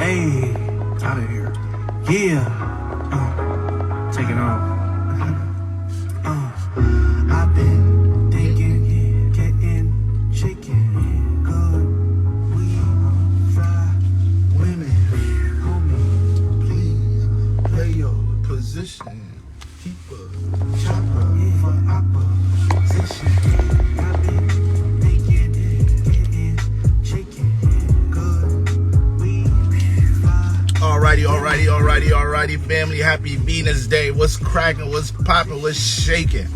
Hey, out of here. Yeah. Take it off. I've been thinking, getting chicken, good, we fry women, homie, please play your position, keep a chopper for opposition. I've been thinking, getting chicken, good, we fry. Alrighty, family. Happy Venus Day. What's cracking? What's popping? What's shaking?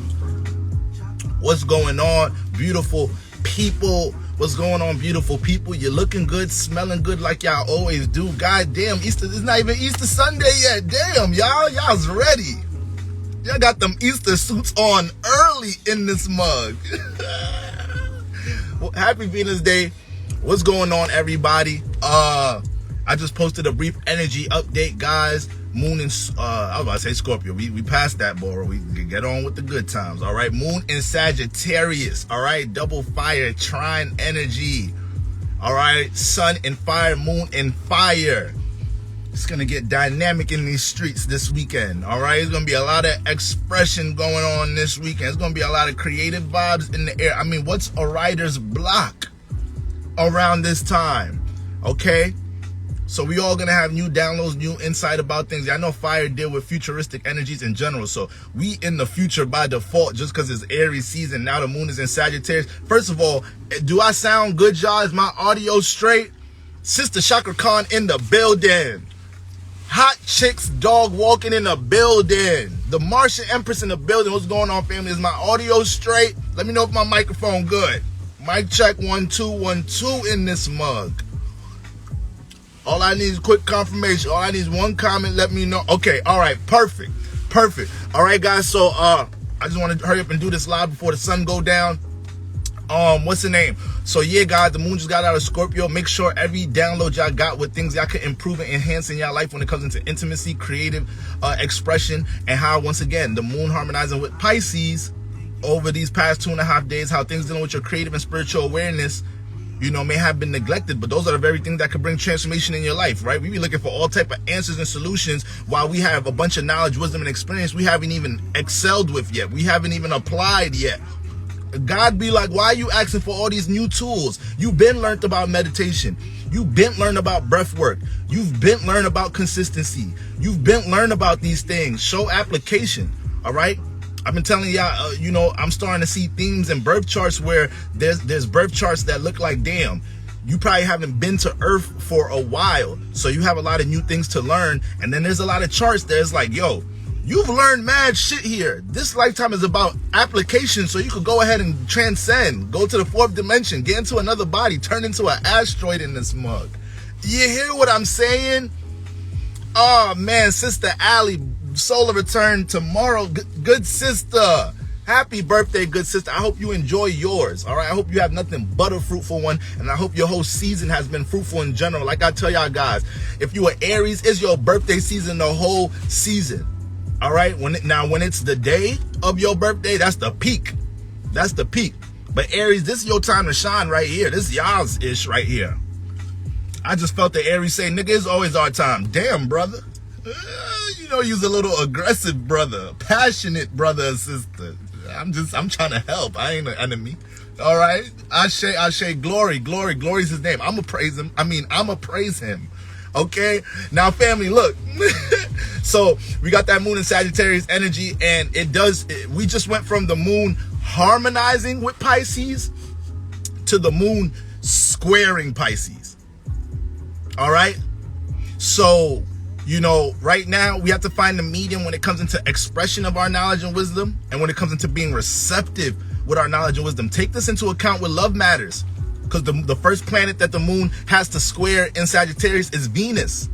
What's going on, beautiful people? What's going on, beautiful people? You're looking good, smelling good like y'all always do. God damn, Easter, it's not even Easter Sunday yet. Damn, y'all's ready. Y'all got them Easter suits on early in this mug. Well, happy Venus Day. What's going on, everybody? I just posted a brief energy update, guys. Moon and I was about to say Scorpio. We passed that, Bora. We can get on with the good times. All right, Moon in Sagittarius. All right, double fire, trine energy. All right, Sun in fire, Moon in fire. It's gonna get dynamic in these streets this weekend. All right, it's gonna be a lot of expression going on this weekend. It's gonna be a lot of creative vibes in the air. I mean, what's a writer's block around this time? Okay. So we all gonna have new downloads, new insight about things. I know fire deal with futuristic energies in general. So we in the future by default just because it's Aries season. Now the moon is in Sagittarius. First of all, do I sound good, y'all? Is my audio straight? Sister Chakra Khan in the building. Hot chicks dog walking in the building. The Martian Empress in the building. What's going on, family? Is my audio straight? Let me know if my microphone good. Mic check 1 2 1 2 in this mug. All I need is quick confirmation. All I need is one comment. Let me know. Okay. All right. Perfect. All right, guys. So, I just want to hurry up and do this live before the sun go down. What's the name? So, yeah, guys, the moon just got out of Scorpio. Make sure every download y'all got with things y'all can improve and enhance in y'all life when it comes into intimacy, creative expression, and how, once again, the moon harmonizing with Pisces over these past 2.5 days, how things dealing with your creative and spiritual awareness, you know, may have been neglected, but those are the very things that could bring transformation in your life, right? We be looking for all type of answers and solutions while we have a bunch of knowledge, wisdom, and experience we haven't even excelled with yet. We haven't even applied yet. God be like, why are you asking for all these new tools? You've been learned about meditation. You've been learned about breath work. You've been learned about consistency. You've been learned about these things. Show application, all right? I've been telling y'all, you know, I'm starting to see themes in birth charts where there's birth charts that look like, damn, you probably haven't been to Earth for a while, so you have a lot of new things to learn. And then there's a lot of charts that's like, yo, you've learned mad shit here. This lifetime is about application, so you could go ahead and transcend, go to the 4th dimension, get into another body, turn into an asteroid in this mug. You hear what I'm saying? Oh, man, Sister Allie, solar return tomorrow. Good sister. Happy birthday, good sister. I hope you enjoy yours. All right. I hope you have nothing but a fruitful one. And I hope your whole season has been fruitful in general. Like I tell y'all guys, if you are Aries, it's your birthday season the whole season. All right. When it's the day of your birthday, that's the peak. That's the peak. But Aries, this is your time to shine right here. This is y'all's ish right here. I just felt the Aries say, nigga, it's always our time. Damn, brother. You know, you's a little aggressive brother, passionate brother and sister. I'm trying to help. I ain't an enemy. All right. Ashe, glory's his name. I'ma praise him. Okay. Now, family, look. So we got that moon in Sagittarius energy, and we just went from the moon harmonizing with Pisces to the moon squaring Pisces. All right. So, you know, right now we have to find the medium when it comes into expression of our knowledge and wisdom, and when it comes into being receptive with our knowledge and wisdom. Take this into account with love matters, because the first planet that the moon has to square in Sagittarius is Venus.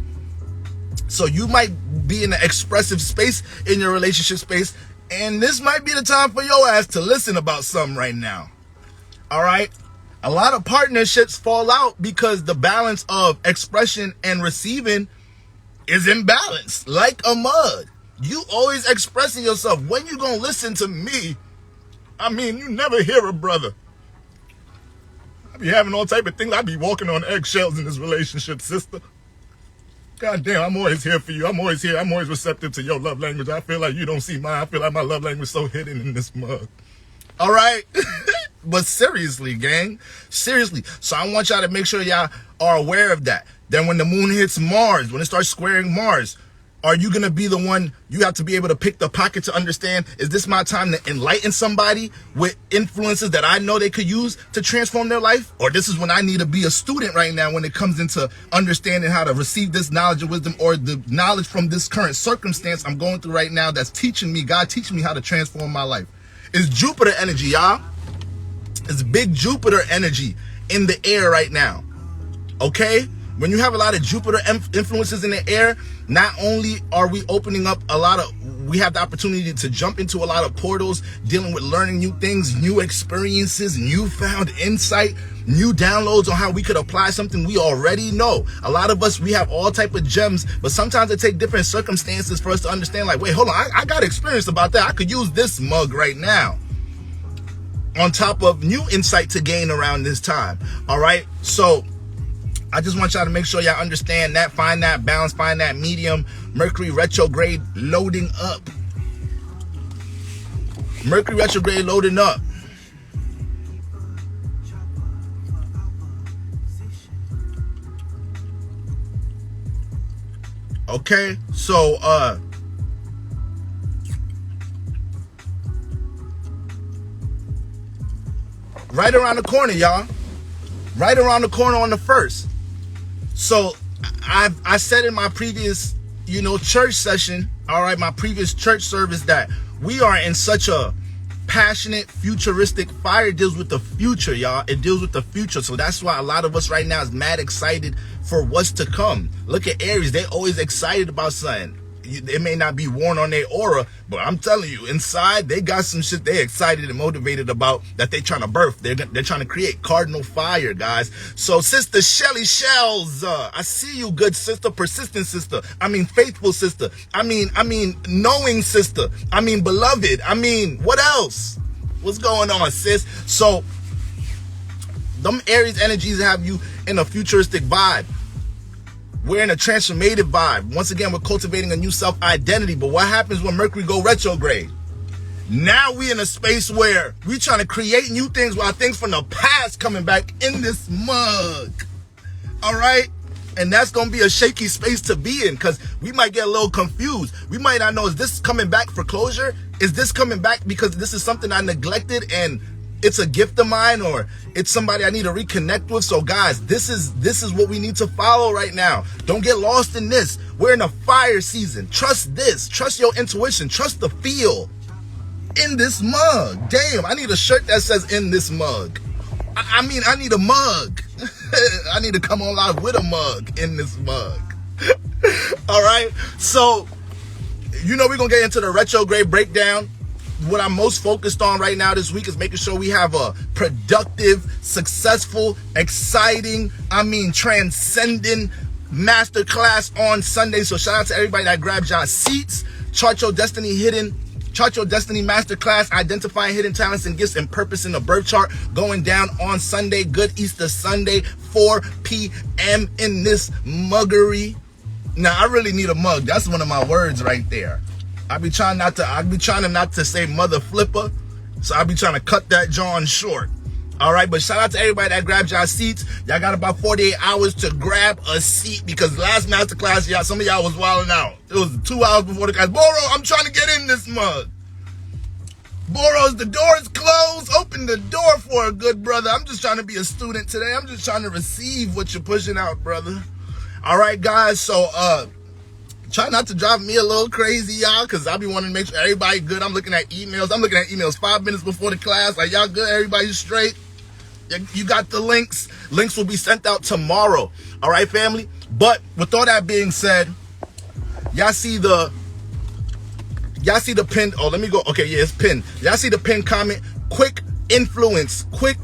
So you might be in an expressive space in your relationship space, and this might be the time for your ass to listen about something right now. All right. A lot of partnerships fall out because the balance of expression and receiving is imbalanced, like a mud. You always expressing yourself. When you gonna listen to me? I mean, you never hear a brother. I be having all type of things. I be walking on eggshells in this relationship, sister. God damn, I'm always here for you. I'm always here. I'm always receptive to your love language. I feel like you don't see mine. I feel like my love language is so hidden in this mug. All right? But seriously, gang. Seriously. So I want y'all to make sure y'all are aware of that. Then when the moon hits Mars, when it starts squaring Mars, are you going to be the one? You have to be able to pick the pocket to understand, is this my time to enlighten somebody with influences that I know they could use to transform their life? Or this is when I need to be a student right now when it comes into understanding how to receive this knowledge and wisdom, or the knowledge from this current circumstance I'm going through right now that's teaching me, God teaching me how to transform my life. It's Jupiter energy, y'all. It's big Jupiter energy in the air right now. Okay? When you have a lot of Jupiter influences in the air, not only are we opening up we have the opportunity to jump into a lot of portals, dealing with learning new things, new experiences, newfound insight, new downloads on how we could apply something we already know. A lot of us, we have all type of gems, but sometimes it takes different circumstances for us to understand, like, wait, hold on, I got experience about that. I could use this mug right now. On top of new insight to gain around this time. All right? So I just want y'all to make sure y'all understand that, find that balance, find that medium. Mercury retrograde loading up. Mercury retrograde loading up. Okay, so right around the corner, y'all. Right around the corner on the 1st. So I said in my previous, church session, all right, my previous church service, that we are in such a passionate, futuristic, fire deals with the future, y'all. It deals with the future. So that's why a lot of us right now is mad excited for what's to come. Look at Aries. They always excited about something. It may not be worn on their aura, but I'm telling you, inside, they got some shit they excited and motivated about that they trying to birth. They're trying to create cardinal fire, guys. So, Sister Shelly Shells, I see you, good sister, persistent sister. I mean, faithful sister. I mean, knowing sister. I mean, beloved. I mean, what else? What's going on, sis? So, them Aries energies have you in a futuristic vibe. We're in a transformative vibe. Once again, we're cultivating a new self-identity. But what happens when Mercury go retrograde? Now we in a space where we trying to create new things while things from the past coming back in this mug. All right? And that's going to be a shaky space to be in, because we might get a little confused. We might not know, is this coming back for closure? Is this coming back because this is something I neglected and it's a gift of mine, or it's somebody I need to reconnect with? So guys, this is what we need to follow right now. Don't get lost in this. We're in a fire season. Trust this. Trust your intuition. Trust the feel in this mug. Damn, I need a shirt that says in this mug. I mean, I need a mug. I need to come on live with a mug in this mug. All right. So, we're going to get into the retrograde breakdown. What I'm most focused on right now this week is making sure we have a productive, successful, exciting, transcending masterclass on Sunday. So shout out to everybody that grabbed y'all seats. Chart Your Destiny Masterclass, identifying hidden talents and gifts and purpose in the birth chart, going down on Sunday, Good Easter Sunday, 4 p.m. in this muggery. Now, I really need a mug. That's one of my words right there. I be trying not to say mother flipper, so I be trying to cut that John short. All right, but shout out to everybody that grabbed y'all seats. Y'all got about 48 hours to grab a seat, because last masterclass, some of y'all was wilding out. It was 2 hours before the class. Boro, I'm trying to get in this mug. Boros, the door is closed. Open the door for a good brother. I'm just trying to be a student today. I'm just trying to receive what you're pushing out, brother. All right, guys. So, try not to drive me a little crazy, y'all, because I be wanting to make sure everybody good. I'm looking at emails 5 minutes before the class. Like, y'all good? Everybody straight? You got the links. Links will be sent out tomorrow. All right, family? But with all that being said, y'all see the pin. Oh, let me go. Okay, yeah, it's pinned. Y'all see the pinned comment. Quick influence. Quick,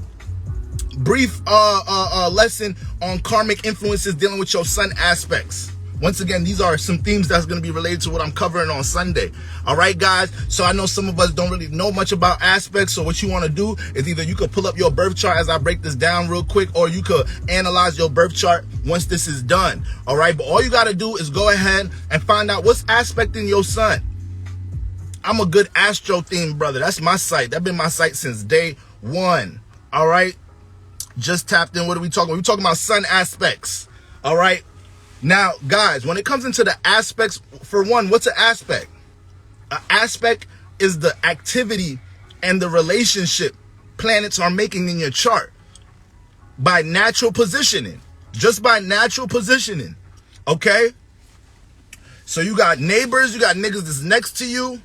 brief lesson on karmic influences dealing with your sun aspects. Once again, these are some themes that's going to be related to what I'm covering on Sunday. All right, guys? So I know some of us don't really know much about aspects. So what you want to do is either you could pull up your birth chart as I break this down real quick, or you could analyze your birth chart once this is done. All right, but all you got to do is go ahead and find out what's aspecting your sun. I'm a good astro themed brother. That's my site. That's been my site since day one. All right, just tapped in. What are we talking about? We're talking about sun aspects. All right, now guys, when it comes into the aspects, for one, what's an aspect? An aspect is the activity and the relationship planets are making in your chart by natural positioning, just by natural positioning. Okay, so you got neighbors, you got niggas that's next to you,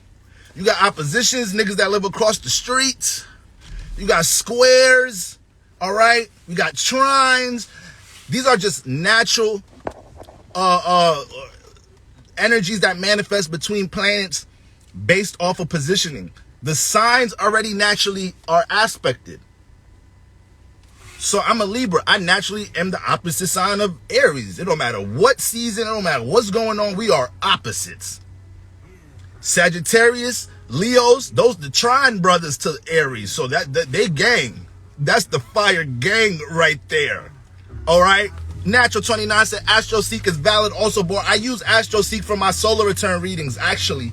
you got oppositions, niggas that live across the street, you got squares, all right, you got trines. These are just natural energies that manifest between planets based off of positioning. The signs already naturally are aspected. So I'm a Libra. I naturally am the opposite sign of Aries. It don't matter what season, it don't matter what's going on, we are opposites. Sagittarius, Leos, those the trine brothers to Aries. So that they gang. That's the fire gang right there. All right. Natural 29 said AstroSeek is valid also, boy. I use AstroSeek for my solar return readings, actually.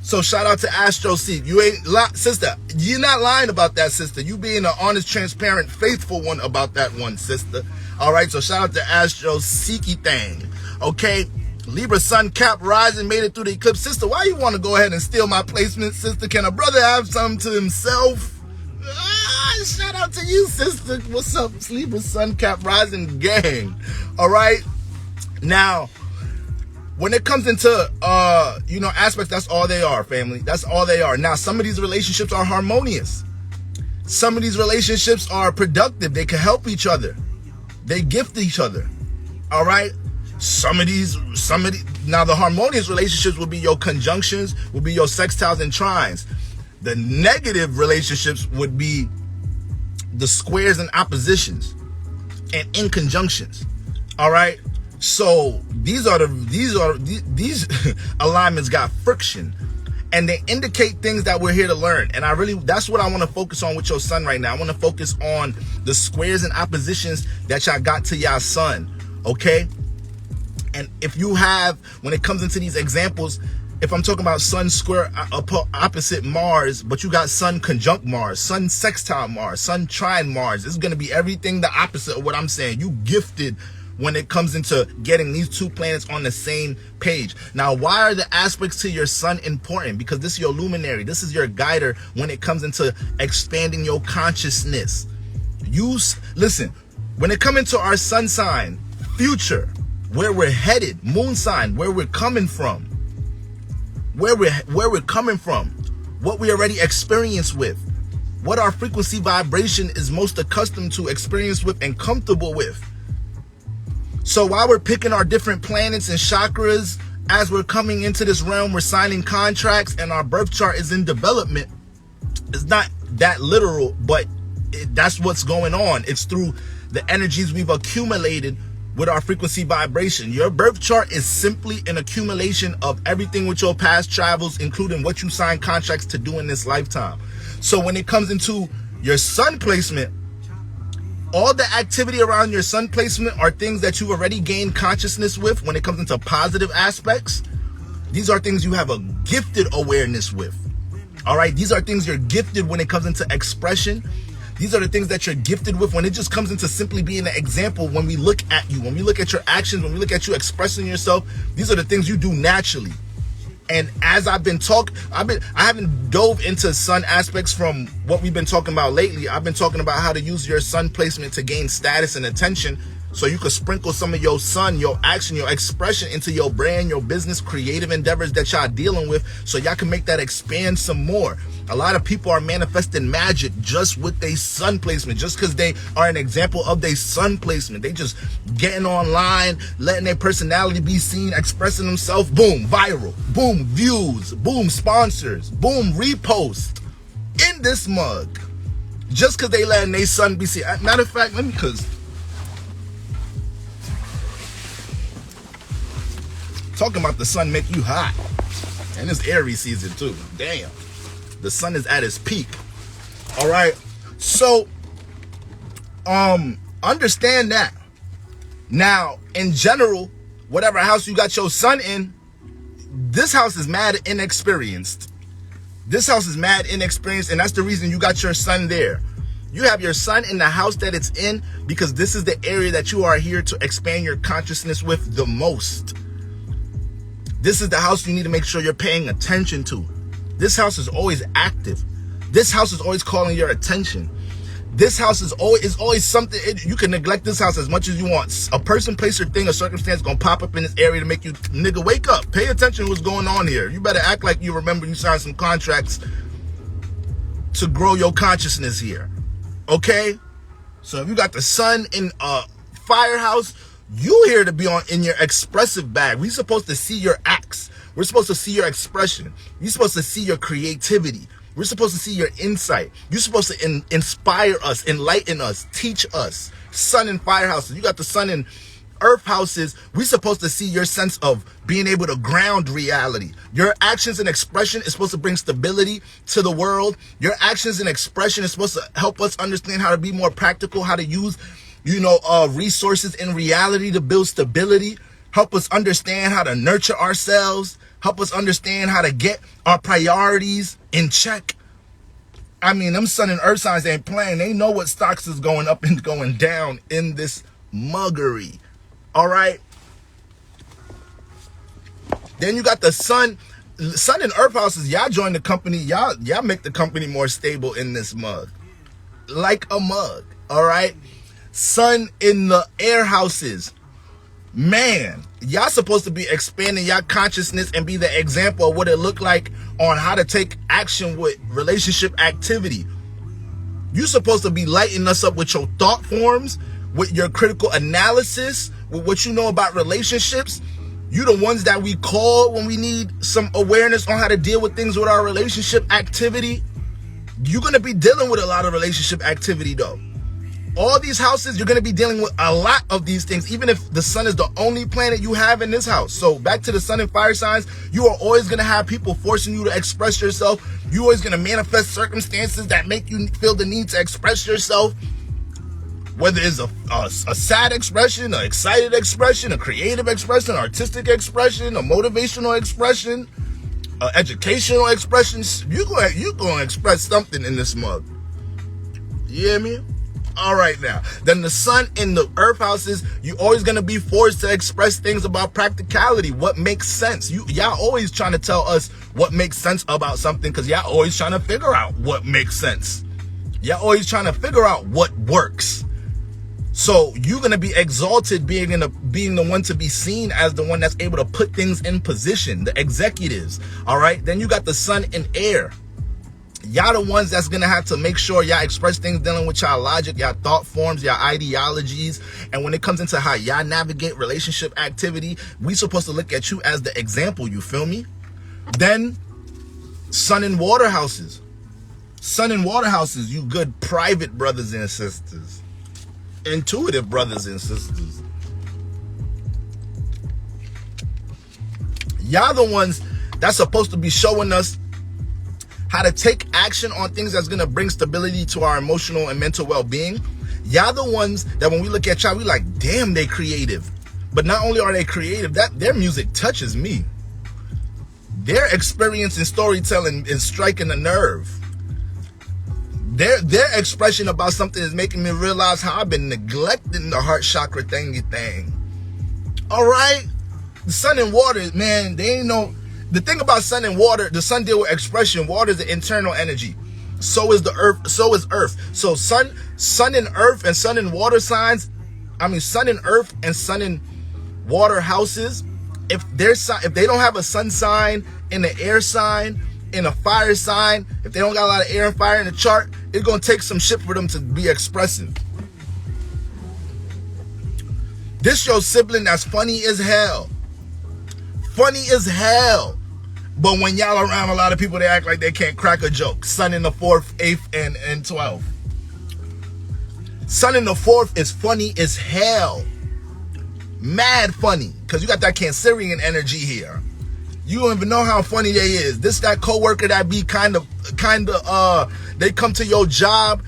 So shout out to AstroSeek. You ain't sister. You're not lying about that, sister. You being an honest, transparent, faithful one about that one, sister. All right. So shout out to AstroSeeky thing. Okay. Libra Sun Cap rising, made it through the eclipse. Sister, why you want to go ahead and steal my placement, sister? Can a brother have something to himself? Shout out to you, sister. What's up, Libra Sun Cap rising gang? All right. Now, when it comes into aspects, that's all they are, family. That's all they are. Now, some of these relationships are harmonious. Some of these relationships are productive. They can help each other. They gift each other. All right. Some of these, now the harmonious relationships will be your conjunctions, will be your sextiles and trines. The negative relationships would be the squares and oppositions and inconjunctions. All right. So these alignments got friction, and they indicate things that we're here to learn. And that's what I want to focus on with your sun right now. I want to focus on the squares and oppositions that y'all got to y'all sun. Okay. And if you have, when it comes into these examples, if I'm talking about sun square opposite Mars, but you got sun conjunct Mars, sun sextile Mars, sun trine Mars, this is going to be everything the opposite of what I'm saying. You gifted when it comes into getting these two planets on the same page. Now, why are the aspects to your sun important? Because this is your luminary. This is your guider when it comes into expanding your consciousness. Listen, when it comes into our sun sign, future, where we're headed, moon sign, where we're coming from, where we're coming from, what we already experienced with, what our frequency vibration is most accustomed to, experience with, and comfortable with. So while we're picking our different planets and chakras, as we're coming into this realm, we're signing contracts and our birth chart is in development. It's not that literal, but that's what's going on. It's through the energies we've accumulated with our frequency vibration. Your birth chart is simply an accumulation of everything with your past travels, including what you signed contracts to do in this lifetime. So when it comes into your sun placement, all the activity around your sun placement are things that you've already gained consciousness with. When it comes into positive aspects, these are things you have a gifted awareness with. All right. These are things you're gifted when it comes into expression. These are the things that you're gifted with when it just comes into simply being an example. When we look at you, when we look at your actions, when we look at you expressing yourself, these are the things you do naturally. And as I've been talking, I haven't dove into sun aspects from what we've been talking about lately. I've been talking about how to use your sun placement to gain status and attention, so you could sprinkle some of your sun, your action, your expression into your brand, your business, creative endeavors that y'all dealing with, so y'all can make that expand some more. A lot of people are manifesting magic just with their sun placement, just because they are an example of their sun placement. They just getting online, letting their personality be seen, expressing themselves. Boom, viral. Boom, views. Boom, sponsors. Boom, repost. In this mug. Just because they letting their sun be seen. Matter of fact, talking about the sun make you hot. And it's Aries season too. Damn. The sun is at its peak. All right. So, understand that. Now, in general, whatever house you got your sun in, this house is mad inexperienced. This house is mad inexperienced, and that's the reason you got your sun there. You have your sun in the house that it's in because this is the area that you are here to expand your consciousness with the most. This is the house you need to make sure you're paying attention to. This house is always active. This house is always calling your attention. This house is always something. You can neglect this house as much as you want. A person, place, or thing, or circumstance is going to pop up in this area to make you, nigga, wake up. Pay attention to what's going on here. You better act like you remember you signed some contracts to grow your consciousness here. Okay? So if you got the sun in a firehouse, you here to be in your expressive bag. We're supposed to see your acts. We're supposed to see your expression. You're supposed to see your creativity. We're supposed to see your insight. You're supposed to inspire us, enlighten us, teach us. Sun and fire houses. You got the sun and earth houses. We're supposed to see your sense of being able to ground reality. Your actions and expression is supposed to bring stability to the world. Your actions and expression is supposed to help us understand how to be more practical, how to use, resources in reality to build stability. Help us understand how to nurture ourselves. Help us understand how to get our priorities in check. I mean, them sun and earth signs ain't playing. They know what stocks is going up and going down in this muggery. All right? Then you got the sun and earth houses. Y'all join the company. Y'all make the company more stable in this mug. Like a mug. All right? Sun in the air houses. Man, y'all supposed to be expanding y'all consciousness and be the example of what it looked like on how to take action with relationship activity. You supposed to be lighting us up with your thought forms, with your critical analysis, with what you know about relationships. You the ones that we call when we need some awareness on how to deal with things with our relationship activity. You're going to be dealing with a lot of relationship activity though. All these houses, you're going to be dealing with a lot of these things, even if the sun is the only planet you have in this house. So back to the sun and fire signs, you are always going to have people forcing you to express yourself. You're always going to manifest circumstances that make you feel the need to express yourself. Whether it's a sad expression, an excited expression, a creative expression, an artistic expression, a motivational expression, an educational expression, you're going to express something in this mug. You hear me? All right now. Then the sun in the earth houses, you're always going to be forced to express things about practicality, what makes sense. Y'all always trying to tell us what makes sense about something because y'all always trying to figure out what makes sense. Y'all always trying to figure out what works. So you're going to be exalted being the one to be seen as the one that's able to put things in position, the executives. All right. Then you got the sun in air. Y'all the ones that's going to have to make sure y'all express things dealing with y'all logic, y'all thought forms, y'all ideologies. And when it comes into how y'all navigate relationship activity, we supposed to look at you as the example, you feel me? Then sun and water houses. Sun and water houses, you good private brothers and sisters. Intuitive brothers and sisters. Y'all the ones that's supposed to be showing us how to take action on things that's going to bring stability to our emotional and mental well-being. Y'all the ones that when we look at y'all, we like, damn, they creative. But not only are they creative, that their music touches me. Their experience in storytelling is striking a nerve. Their expression about something is making me realize how I've been neglecting the heart chakra thingy thing. All right? The sun and water, man, they ain't no... The thing about sun and water, the sun deal with expression. Water is an internal energy. So is the earth. So is earth. So sun and earth and sun and water signs. I mean, sun and earth and sun and water houses. If they don't have a sun sign and an air sign and a fire sign, if they don't got a lot of air and fire in the chart, it's gonna take some shit for them to be expressive. This your sibling that's funny as hell. Funny as hell. But when y'all around a lot of people, they act like they can't crack a joke. Sun in the 4th, 8th, and 12th. Sun in the 4th is funny as hell. Mad funny. Because you got that Cancerian energy here. You don't even know how funny they is. This that coworker that be kind of they come to your job,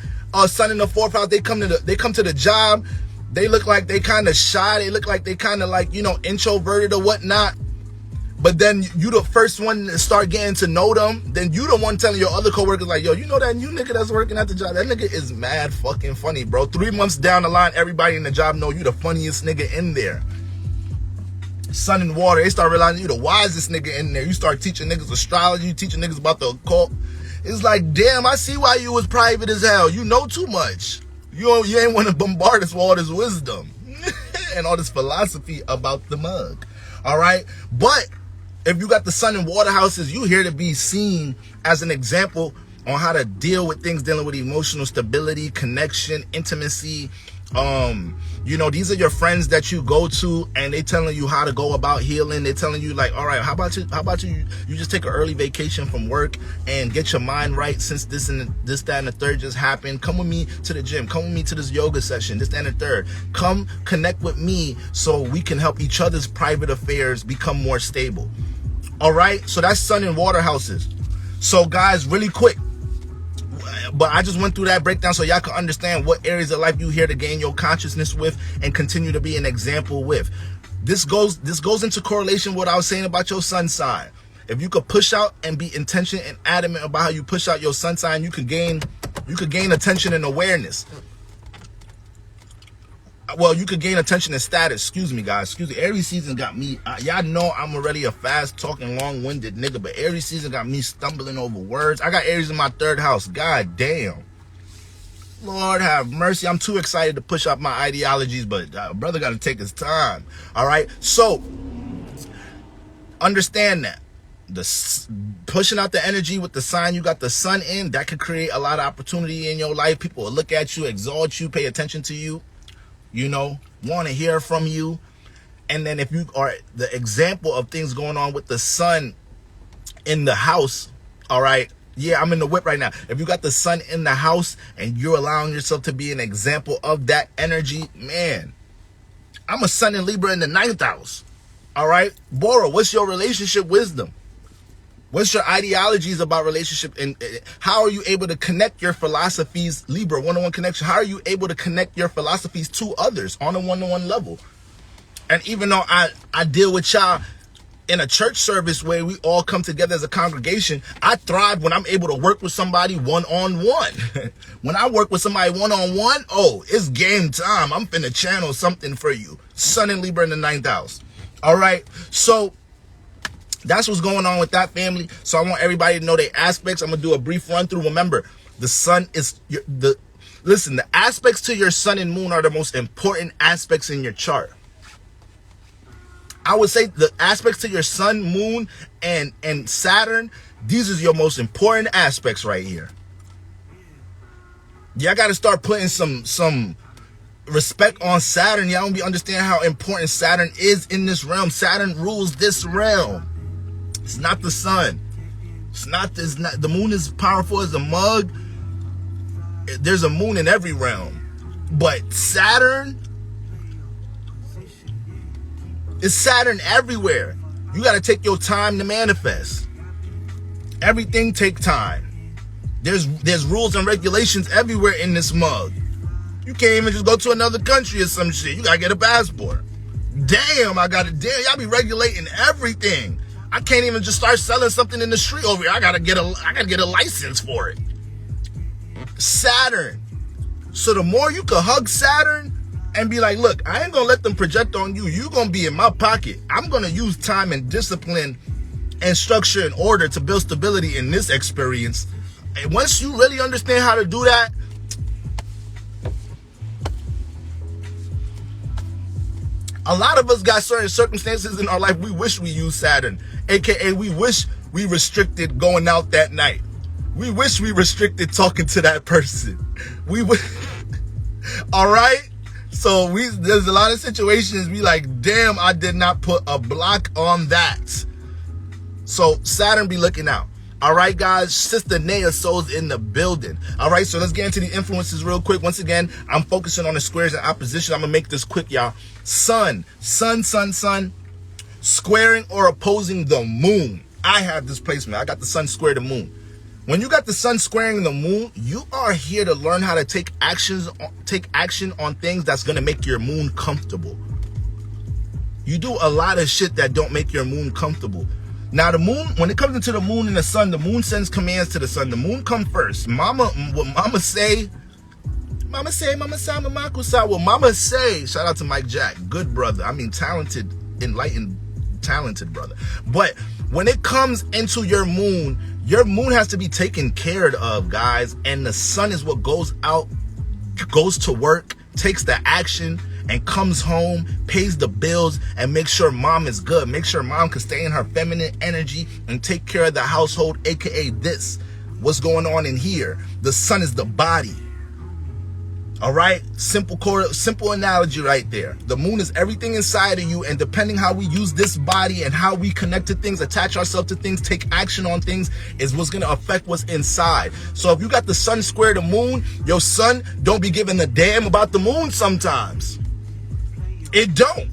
sun in the 4th house, they come to the job. They look like they kind of shy. They look like they kind of like, you know, introverted or whatnot. But then you the first one to start getting to know them. Then you the one telling your other coworkers like, yo, you know that new nigga that's working at the job? That nigga is mad fucking funny, bro. 3 months down the line, everybody in the job know you the funniest nigga in there. Sun and water, they start realizing you the wisest nigga in there. You start teaching niggas astrology, you teaching niggas about the occult. It's like, damn, I see why you was private as hell. You know too much. You ain't want to bombard us with all this wisdom and all this philosophy about the mug. All right? But if you got the sun and water houses, you here to be seen as an example on how to deal with things dealing with emotional stability, connection, intimacy. You know, these are your friends that you go to and they telling you how to go about healing. They telling you like, all right, how about you just take an early vacation from work and get your mind right since this, that, and the third just happened. Come with me to the gym. Come with me to this yoga session, this, that, and the third. Come connect with me so we can help each other's private affairs become more stable. All right, so that's sun and water houses. So guys, really quick, but I just went through that breakdown so y'all can understand what areas of life you here to gain your consciousness with and continue to be an example with. This goes into correlation with what I was saying about your sun sign. If you could push out and be intentional and adamant about how you push out your sun sign, you could gain attention and awareness. Well, you could gain attention and status. Excuse me, guys. Excuse me. Aries season got me. Y'all know I'm already a fast-talking, long-winded nigga, but Aries season got me stumbling over words. I got Aries in my 3rd house. God damn. Lord have mercy. I'm too excited to push up my ideologies, but brother got to take his time. All right? So, understand that. Pushing out the energy with the sign you got the sun in, that could create a lot of opportunity in your life. People will look at you, exalt you, pay attention to you. You know, want to hear from you. And then if you are the example of things going on with the sun in the house, all right, yeah, I'm in the whip right now. If you got the sun in the house and you're allowing yourself to be an example of that energy, man, I'm a sun in Libra in the 9th house, all right? Bora, what's your relationship wisdom? What's your ideologies about relationship, and how are you able to connect your philosophies, Libra, one-on-one connection? How are you able to connect your philosophies to others on a one-on-one level? And even though I deal with y'all in a church service where we all come together as a congregation, I thrive when I'm able to work with somebody one-on-one. When I work with somebody one-on-one, oh, it's game time. I'm finna channel something for you. Sun and Libra in the 9th house. All right, so that's what's going on with that, family. So I want everybody to know their aspects. I'm going to do a brief run through. Remember, the sun is the aspects to your sun and moon are the most important aspects in your chart. I would say the aspects to your sun, moon, and Saturn, these are your most important aspects right here. Y'all got to start putting some respect on Saturn. Y'all don't be understand how important Saturn is in this realm. Saturn rules this realm. It's not the sun. It's not the moon is powerful as a mug. There's a moon in every realm. But Saturn is Saturn everywhere. You got to take your time to manifest. Everything take time. There's rules and regulations everywhere in this mug. You can't even just go to another country or some shit. You got to get a passport. Damn, y'all be regulating everything. I can't even just start selling something in the street over here. I gotta get a license for it. Saturn. So the more you can hug Saturn and be like, look, I ain't gonna let them project on you. You gonna be in my pocket. I'm gonna use time and discipline and structure and order to build stability in this experience. And once you really understand how to do that, a lot of us got certain circumstances in our life we wish we used Saturn. AKA, we wish we restricted going out that night. We wish we restricted talking to that person. All right? So there's a lot of situations we like, damn, I did not put a block on that. So Saturn be looking out. All right, guys, Sister Naya Soul's in the building. All right, so let's get into the influences real quick. Once again, I'm focusing on the squares and opposition. I'm going to make this quick, y'all. Sun, squaring or opposing the moon. I have this placement. I got the sun square the moon. When you got the sun squaring the moon, you are here to learn how to take action on things that's going to make your moon comfortable. You do a lot of shit that don't make your moon comfortable. Now the moon, when it comes into the moon and the sun, the moon sends commands to the sun. The moon come first. What mama say, mama makusa. What mama say, shout out to Mike Jack, good brother. I mean, talented, enlightened, talented brother. But when it comes into your moon has to be taken care of, guys. And the sun is what goes out, goes to work, takes the action, and comes home, pays the bills, and makes sure mom is good. Make sure mom can stay in her feminine energy and take care of the household, aka this. What's going on in here? The sun is the body. All right, simple analogy right there. The moon is everything inside of you, and depending how we use this body and how we connect to things, attach ourselves to things, take action on things, is what's gonna affect what's inside. So if you got the sun square the moon, your sun don't be giving a damn about the moon sometimes. It don't.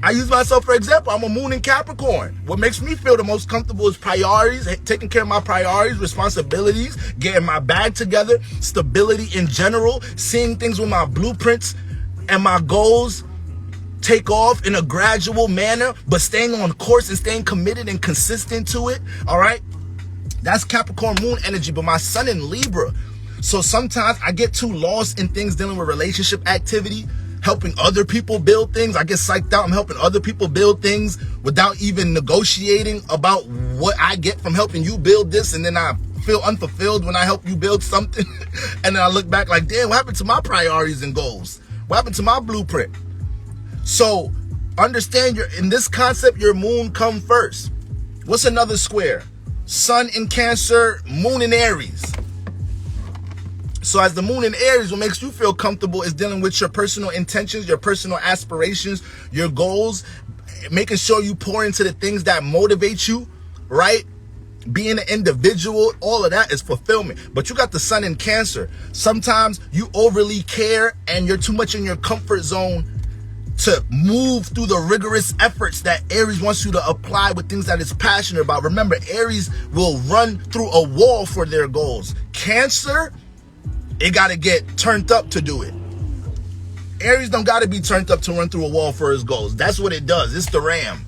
I use myself for example. I'm a moon in Capricorn. What makes me feel the most comfortable is priorities, taking care of my priorities, responsibilities, getting my bag together, stability in general, seeing things with my blueprints and my goals take off in a gradual manner, but staying on course and staying committed and consistent to it. All right. That's Capricorn moon energy, but my sun in Libra. So sometimes I get too lost in things dealing with relationship activity, helping other people build things. I get psyched out. I'm helping other people build things without even negotiating about what I get from helping you build this. And then I feel unfulfilled when I help you build something. And then I look back like, damn, what happened to my priorities and goals? What happened to my blueprint? So understand in this concept, your moon come first. What's another square? Sun in Cancer, moon in Aries. So as the moon in Aries, what makes you feel comfortable is dealing with your personal intentions, your personal aspirations, your goals, making sure you pour into the things that motivate you, right? Being an individual, all of that is fulfillment. But you got the sun in Cancer. Sometimes you overly care and you're too much in your comfort zone to move through the rigorous efforts that Aries wants you to apply with things that it's passionate about. Remember, Aries will run through a wall for their goals. Cancer, it got to get turned up to do it. Aries don't got to be turned up to run through a wall for his goals. That's what it does. It's the ram.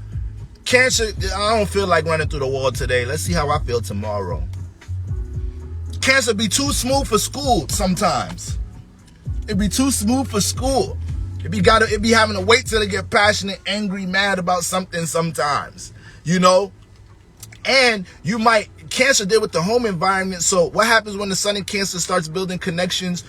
Cancer, I don't feel like running through the wall today. Let's see how I feel tomorrow. Cancer be too smooth for school sometimes. It be too smooth for school. It be having to wait till they get passionate, angry, mad about something sometimes. You know? And you might, Cancer deal with the home environment. So what happens when the sun in Cancer starts building connections,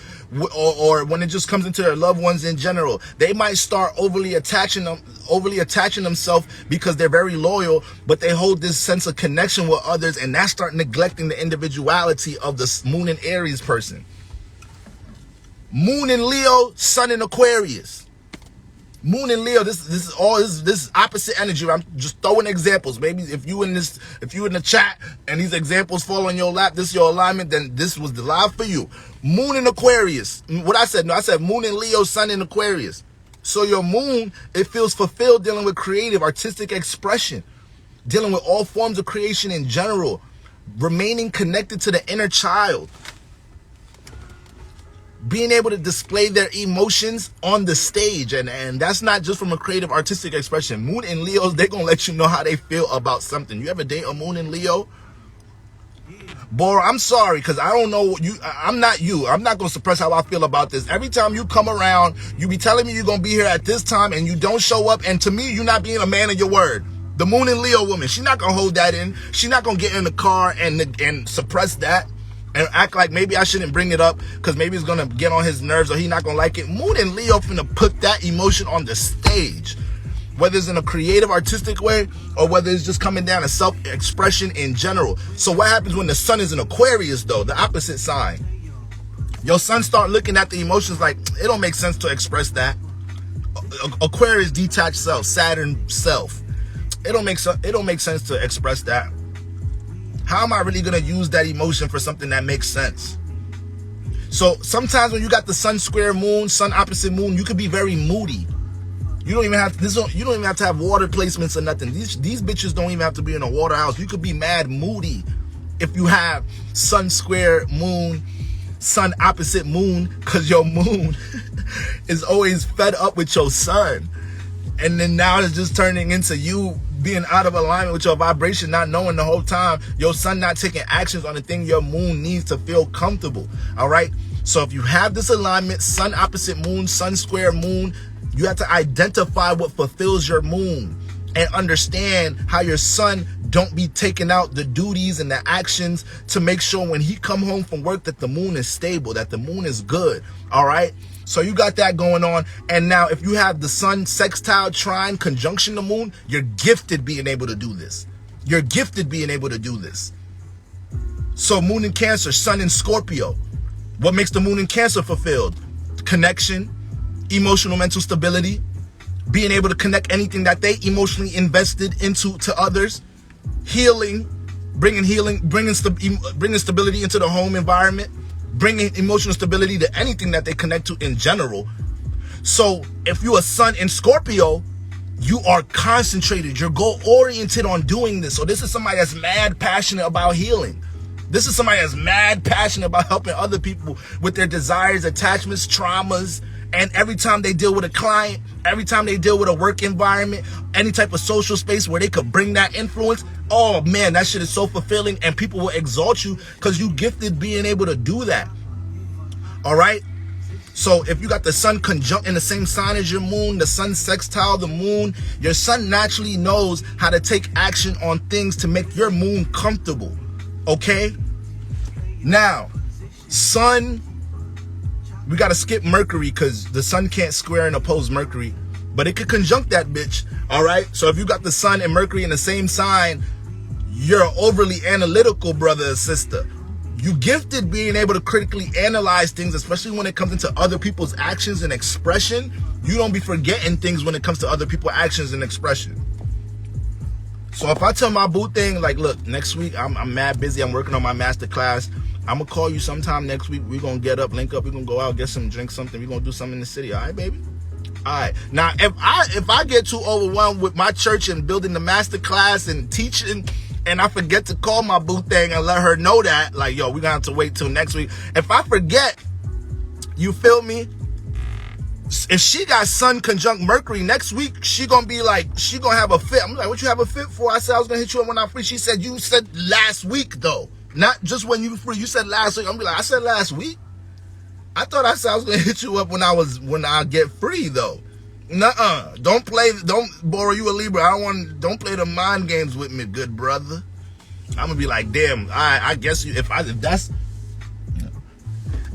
or when it just comes into their loved ones in general? They might start overly attaching themselves because they're very loyal, but they hold this sense of connection with others, and that start neglecting the individuality of the moon in Aries person. Moon in Leo, sun in Aquarius. Moon in Leo, this is opposite energy. I'm just throwing examples. Maybe if you in the chat and these examples fall on your lap, this is your alignment, then this was the live for you. Moon in Aquarius. What I said? No, I said moon in Leo, sun in Aquarius. So your moon, it feels fulfilled dealing with creative, artistic expression, dealing with all forms of creation in general, remaining connected to the inner child, being able to display their emotions on the stage. And that's not just from a creative artistic expression. Moon in Leos, they're going to let you know how they feel about something. You ever date a moon in Leo? Boy, I'm sorry, because I don't know you. I'm not you. I'm not going to suppress how I feel about this. Every time you come around, you be telling me you're going to be here at this time and you don't show up. And to me, you're not being a man of your word. The moon in Leo woman, she's not going to hold that in. She's not going to get in the car and suppress that and act like maybe I shouldn't bring it up because maybe it's going to get on his nerves or he's not going to like it. Moon and Leo finna put that emotion on the stage, whether it's in a creative, artistic way or whether it's just coming down to self-expression in general. So what happens when the sun is in Aquarius, though, the opposite sign? Your sun start looking at the emotions like, it don't make sense to express that. Aquarius, detached self, Saturn self. It don't make sense to express that. How am I really going to use that emotion for something that makes sense? So sometimes when you got the sun square moon, sun opposite moon, you could be very moody. You don't even have to have water placements or nothing. These bitches don't even have to be in a water house. You could be mad moody if you have sun square moon, sun opposite moon, because your moon is always fed up with your sun. And then now it's just turning into you being out of alignment with your vibration, not knowing the whole time your sun not taking actions on the thing your moon needs to feel comfortable. All right. So if you have this alignment, sun opposite moon, sun square moon, you have to identify what fulfills your moon and understand how your sun don't be taking out the duties and the actions to make sure when he come home from work that the moon is stable, that the moon is good. All right. So you got that going on. And now if you have the sun sextile trine conjunction the moon, you're gifted being able to do this. You're gifted being able to do this. So moon in Cancer, sun in Scorpio. What makes the moon in Cancer fulfilled? Connection, emotional mental stability, being able to connect anything that they emotionally invested into to others, healing, bringing stability into the home environment, bringing emotional stability to anything that they connect to in general. So if you're a sun in Scorpio, you are concentrated, you're goal-oriented on doing this. So this is somebody that's mad passionate about healing. This is somebody that's mad passionate about helping other people with their desires, attachments, traumas. And every time they deal with a client, every time they deal with a work environment, any type of social space where they could bring that influence, oh man, that shit is so fulfilling, and people will exalt you because you gifted being able to do that. All right. So if you got the sun conjunct in the same sign as your moon, the sun sextile the moon, your sun naturally knows how to take action on things to make your moon comfortable. Okay. Now, sun, we got to skip Mercury because the sun can't square and oppose Mercury, but it could conjunct that bitch. All right. So if you got the sun and Mercury in the same sign, you're overly analytical, brother or sister. You gifted being able to critically analyze things, especially when it comes into other people's actions and expression. You don't be forgetting things when it comes to other people's actions and expression. So if I tell my boo thing, like, look, next week I'm mad busy. I'm working on my masterclass. I'm going to call you sometime next week. We're going to get up, link up. We're going to go out, get some, drink something. We're going to do something in the city. All right, baby? All right. Now, if I get too overwhelmed with my church and building the masterclass and teaching, and I forget to call my boo thing and let her know that, like, yo, we're going to have to wait till next week. If I forget, you feel me? If she got sun conjunct Mercury next week, she gonna be like, she gonna have a fit. I'm like, what you have a fit for? I said I was gonna hit you up when I'm free. She said, you said last week though, not just when you free. You said last week. I'm be like, I said last week. I thought I said I was gonna hit you up when I get free though. Nuh-uh. Don't borrow you a Libra. Don't play the mind games with me, good brother. I'm gonna be like, damn. I guess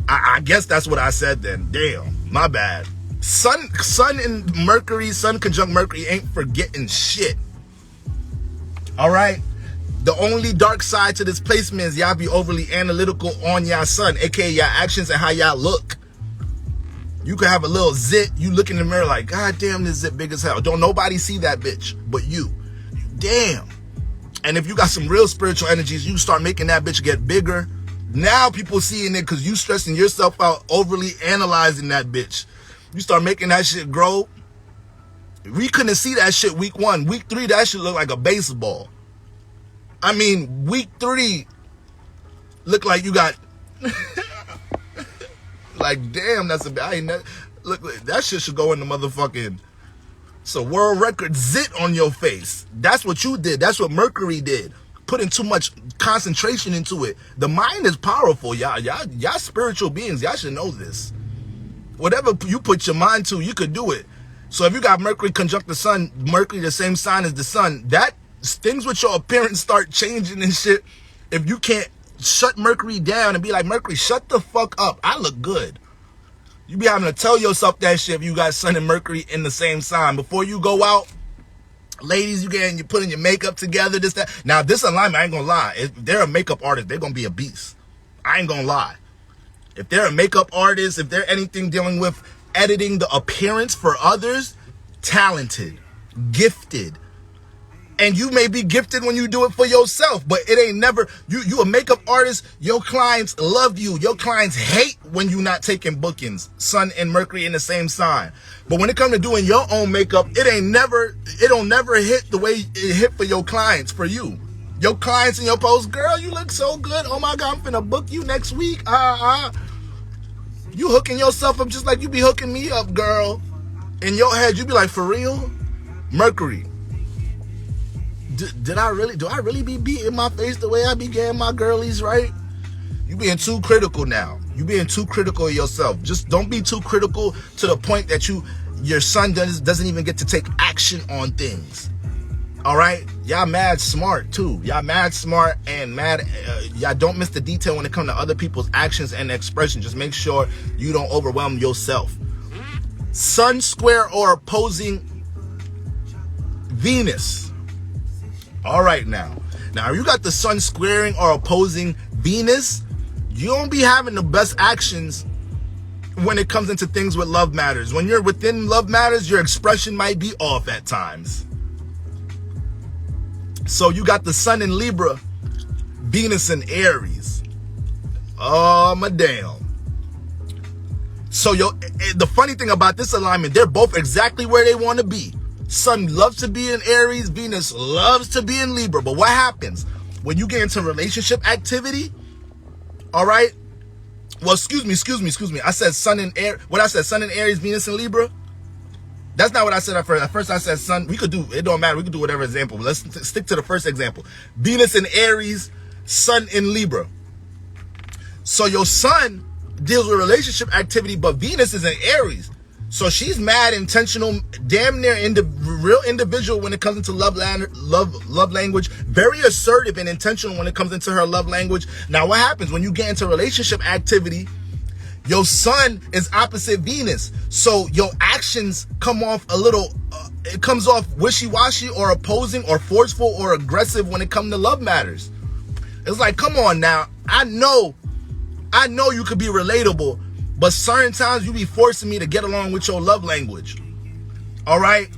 I guess that's what I said then. Damn, my bad. Sun and Mercury, sun conjunct Mercury ain't forgetting shit. All right. The only dark side to this placement is y'all be overly analytical on y'all sun, aka y'all actions and how y'all look. You could have a little zit. You look in the mirror like, God damn, this zit big as hell. Don't nobody see that bitch but you. Damn. And if you got some real spiritual energies, you start making that bitch get bigger. Now people seeing it because you stressing yourself out, overly analyzing that bitch. You start making that shit grow. We couldn't see that shit week 1. Week 3, that shit look like a baseball. I mean, week 3 look like you got like, damn, that's look, that shit should go in the motherfucking, it's a world record zit on your face. That's what you did. That's what Mercury did. Putting too much concentration into it. The mind is powerful, y'all spiritual beings. Y'all should know this. Whatever you put your mind to, you could do it. So if you got Mercury conjunct the sun, Mercury the same sign as the sun, that things with your appearance start changing and shit. If you can't shut Mercury down and be like, Mercury, shut the fuck up. I look good. You be having to tell yourself that shit if you got Sun and Mercury in the same sign. Before you go out, ladies, you're putting your makeup together, this, that. Now, this alignment, I ain't gonna lie. If they're a makeup artist, they're gonna be a beast. I ain't gonna lie. If they're a makeup artist, if they're anything dealing with editing the appearance for others, talented, gifted. And you may be gifted when you do it for yourself, but it ain't never, you a makeup artist, your clients love you. Your clients hate when you not taking bookings, Sun and Mercury in the same sign. But when it comes to doing your own makeup, it don't never hit the way it hit for your clients, for you. Your clients in your post, girl, you look so good. Oh my God, I'm finna book you next week. You hooking yourself up just like you be hooking me up, girl. In your head, you be like, for real? Mercury. Do I really be beating my face the way I be getting my girlies, right? You being too critical now. You being too critical of yourself. Just don't be too critical to the point that your son doesn't even get to take action on things. All right? Y'all mad smart too. Y'all mad smart and y'all don't miss the detail when it comes to other people's actions and expression. Just make sure you don't overwhelm yourself. Sun square or opposing Venus. All right now. Now, if you got the sun squaring or opposing Venus, you don't be having the best actions when it comes into things with love matters. When you're within love matters, your expression might be off at times. So you got the sun in Libra, Venus in Aries. Oh, my damn. So the funny thing about this alignment, they're both exactly where they want to be. Sun loves to be in Aries, Venus loves to be in Libra. But what happens when you get into relationship activity? All right. Well, excuse me. I said sun in Aries. What I said, sun in Aries, Venus in Libra. That's not what I said at first. At first I said sun. We could do, it don't matter. We could do whatever example. But let's stick to the first example. Venus in Aries, sun in Libra. So your sun deals with relationship activity, but Venus is in Aries. So she's mad, intentional, damn near real individual when it comes into love language. Very assertive and intentional when it comes into her love language. Now, what happens when you get into relationship activity? Your sun is opposite Venus. So your actions come off a little, it comes off wishy-washy or opposing or forceful or aggressive when it comes to love matters. It's like, come on now. I know you could be relatable, but certain times you be forcing me to get along with your love language. All right?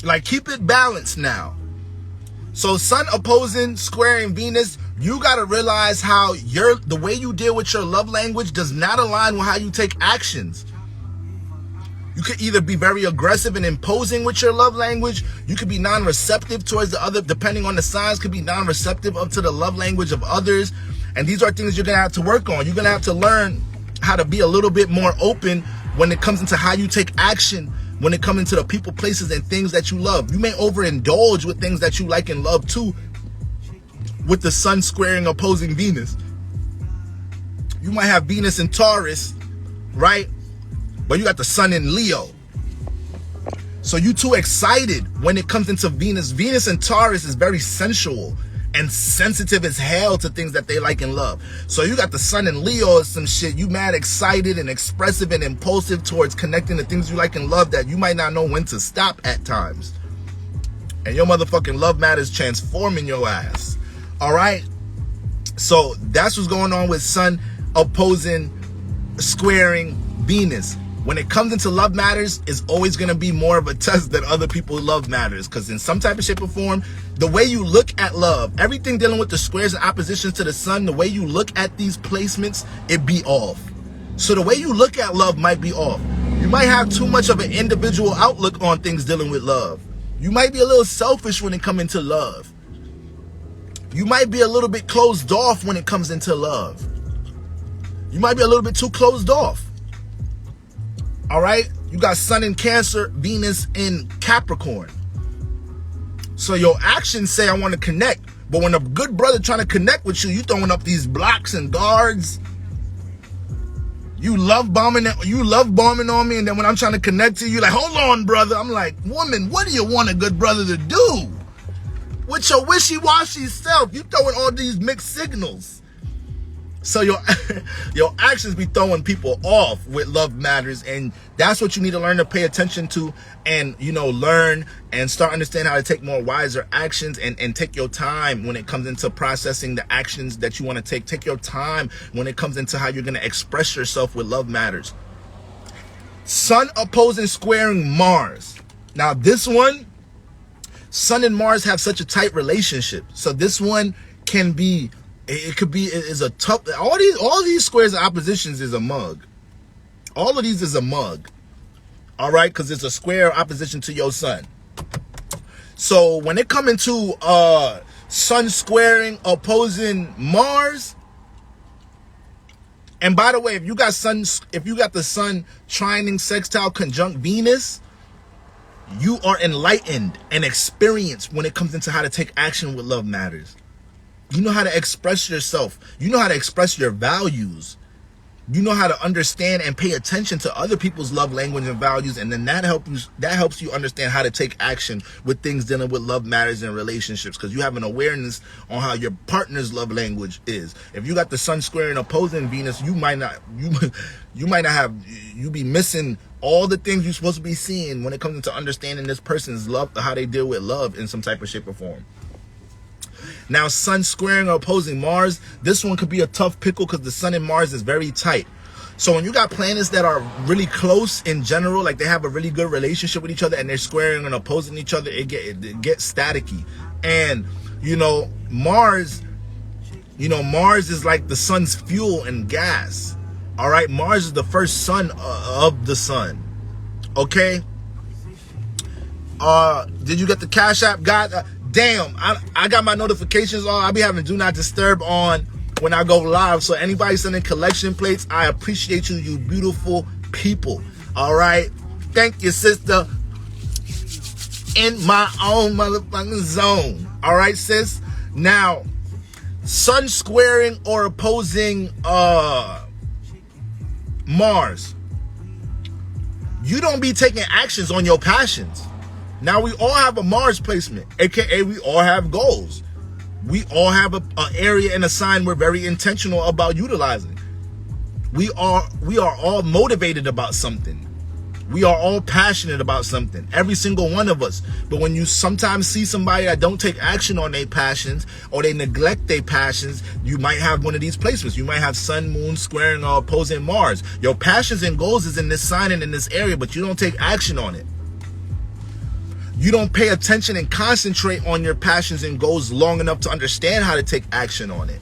Like, keep it balanced now. So sun opposing, squaring Venus, you got to realize how the way you deal with your love language does not align with how you take actions. You could either be very aggressive and imposing with your love language. You could be non-receptive towards the other, depending on the signs, could be non-receptive up to the love language of others. And these are things you're going to have to work on. You're going to have to learn how to be a little bit more open when it comes into how you take action, when it comes into the people, places, and things that you love. You may overindulge with things that you like and love too, with the sun squaring opposing Venus. You might have Venus in Taurus, right? But you got the sun in Leo. So you too excited when it comes into Venus. Venus in Taurus is very sensual and sensitive as hell to things that they like and love. So you got the sun in Leo or some shit. You mad excited and expressive and impulsive towards connecting to things you like and love that you might not know when to stop at times. And your motherfucking love matters transforming your ass. All right? So that's what's going on with sun opposing, squaring Venus. When it comes into love matters, it's always going to be more of a test than other people's love matters. Because in some type of shape or form, the way you look at love, everything dealing with the squares and oppositions to the sun, the way you look at these placements, it be off. So the way you look at love might be off. You might have too much of an individual outlook on things dealing with love. You might be a little selfish when it comes into love. You might be a little bit closed off when it comes into love. You might be a little bit too closed off. All right? You got sun in Cancer, Venus in Capricorn. So your actions say, I want to connect. But when a good brother trying to connect with you, you throwing up these blocks and guards. You love bombing on me. And then when I'm trying to connect to you, like, hold on, brother. I'm like, woman, what do you want a good brother to do? With your wishy-washy self, you throwing all these mixed signals. So your actions be throwing people off with love matters, and that's what you need to learn to pay attention to, and learn and start understanding how to take more wiser actions, and take your time when it comes into processing the actions that you want to take. Take your time when it comes into how you're going to express yourself with love matters. Sun opposing squaring Mars. Now this one, Sun and Mars have such a tight relationship. So this one can be, is a tough, all these squares and oppositions is a mug. All of these is a mug. All right, because it's a square opposition to your sun. So when it come into Sun squaring opposing Mars. And by the way, if you got the sun trining sextile conjunct Venus, you are enlightened and experienced when it comes into how to take action with love matters. You know how to express yourself. You know how to express your values. You know how to understand and pay attention to other people's love language and values, and then that helps you understand how to take action with things dealing with love matters and relationships, because you have an awareness on how your partner's love language is. If you got the sun squaring opposing Venus, you be missing all the things you're supposed to be seeing when it comes to understanding this person's love, how they deal with love in some type of shape or form. Now, sun squaring or opposing Mars, this one could be a tough pickle because the sun and Mars is very tight. So when you got planets that are really close in general, like they have a really good relationship with each other and they're squaring and opposing each other, it gets staticky. And, Mars is like the sun's fuel and gas. All right, Mars is the first sun of the sun. Okay? Did you get the Cash App? Damn, I got my notifications on. I'll be having Do Not Disturb on when I go live. So anybody sending collection plates, I appreciate you beautiful people. All right? Thank you, sister. In my own motherfucking zone. All right, sis? Now, sun squaring or opposing Mars. You don't be taking actions on your passions. Now, we all have a Mars placement, aka we all have goals. We all have an area and a sign we're very intentional about utilizing. We are all motivated about something. We are all passionate about something, every single one of us. But when you sometimes see somebody that don't take action on their passions or they neglect their passions, you might have one of these placements. You might have sun, moon squaring or opposing Mars. Your passions and goals is in this sign and in this area, but you don't take action on it. You don't pay attention and concentrate on your passions and goals long enough to understand how to take action on it.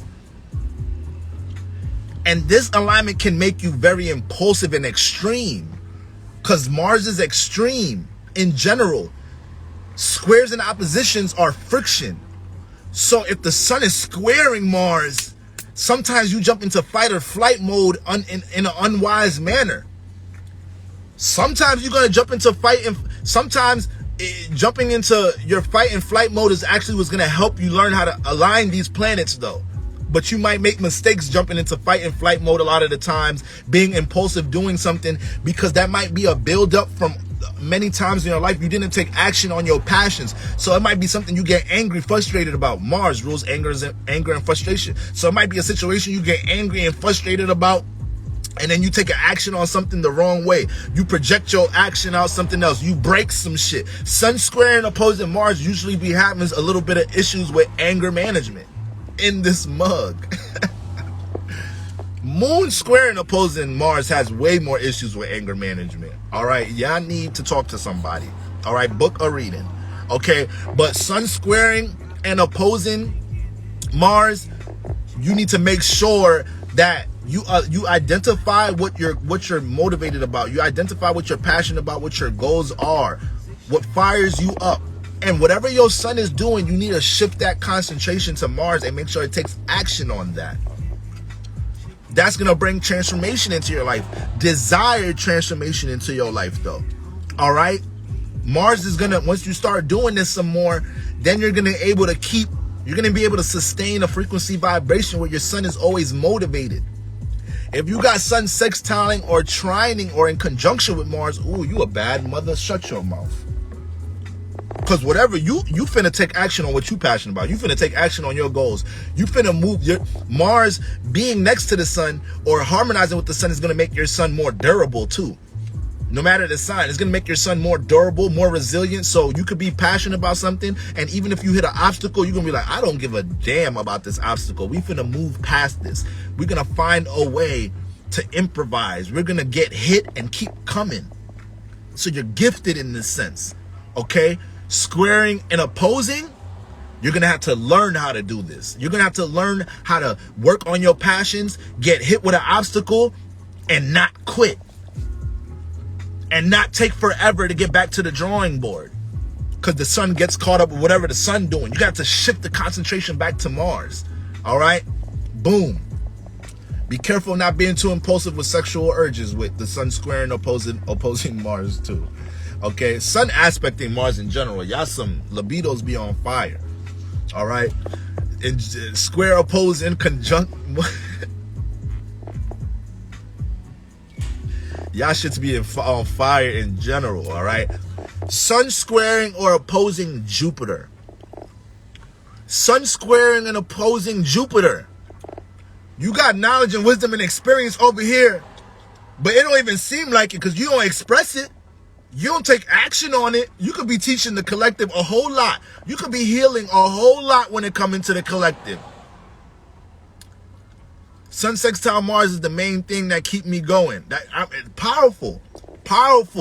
And this alignment can make you very impulsive and extreme, because Mars is extreme in general. Squares and oppositions are friction. So if the sun is squaring Mars, sometimes you jump into fight or flight mode in an unwise manner. Sometimes you're going to jump into fight, and sometimes jumping into your fight and flight mode is actually what's going to help you learn how to align these planets, though. But you might make mistakes jumping into fight and flight mode a lot of the times, being impulsive, doing something, because that might be a buildup from many times in your life you didn't take action on your passions. So it might be something you get angry, frustrated about. Mars rules anger and frustration. So it might be a situation you get angry and frustrated about, and then you take an action on something the wrong way. You project your action out something else. You break some shit. Sun squaring opposing Mars usually be having a little bit of issues with anger management in this mug. Moon squaring opposing Mars has way more issues with anger management. All right, y'all need to talk to somebody. All right, book a reading. Okay, but sun squaring and opposing Mars, you need to make sure that you identify what you're motivated about. You identify what you're passionate about, what your goals are, what fires you up. And whatever your sun is doing, you need to shift that concentration to Mars and make sure it takes action on that. That's going to bring transformation into your life. Desired transformation into your life, though. All right? Mars is going to, once you start doing this some more, then you're going to be able to sustain a frequency vibration where your sun is always motivated. If you got sun sextiling or trining or in conjunction with Mars, ooh, you a bad mother, shut your mouth. Because whatever, you finna take action on what you passionate about. You finna take action on your goals. You finna move your Mars being next to the sun or harmonizing with the sun is gonna make your sun more durable too. No matter the sign, it's gonna make your sun more durable, more resilient. So you could be passionate about something, and even if you hit an obstacle, you're gonna be like, I don't give a damn about this obstacle. We finna move past this. We're gonna find a way to improvise. We're gonna get hit and keep coming. So you're gifted in this sense, okay? Squaring and opposing, you're gonna have to learn how to do this. You're gonna have to learn how to work on your passions, get hit with an obstacle, and not quit. And not take forever to get back to the drawing board. because the sun gets caught up with whatever the sun doing. You got to shift the concentration back to Mars. All right? Boom. Be careful not being too impulsive with sexual urges with the sun squaring opposing Mars too. Okay? Sun aspecting Mars in general. Y'all some libidos be on fire. All right? And square oppose in conjunct. Y'all should be on fire in general, all right? Sun squaring or opposing Jupiter. Sun squaring and opposing Jupiter. You got knowledge and wisdom and experience over here, but it don't even seem like it because you don't express it. You don't take action on it. You could be teaching the collective a whole lot. You could be healing a whole lot when it comes into the collective. Sun sextile Mars is the main thing that keep me going. Powerful.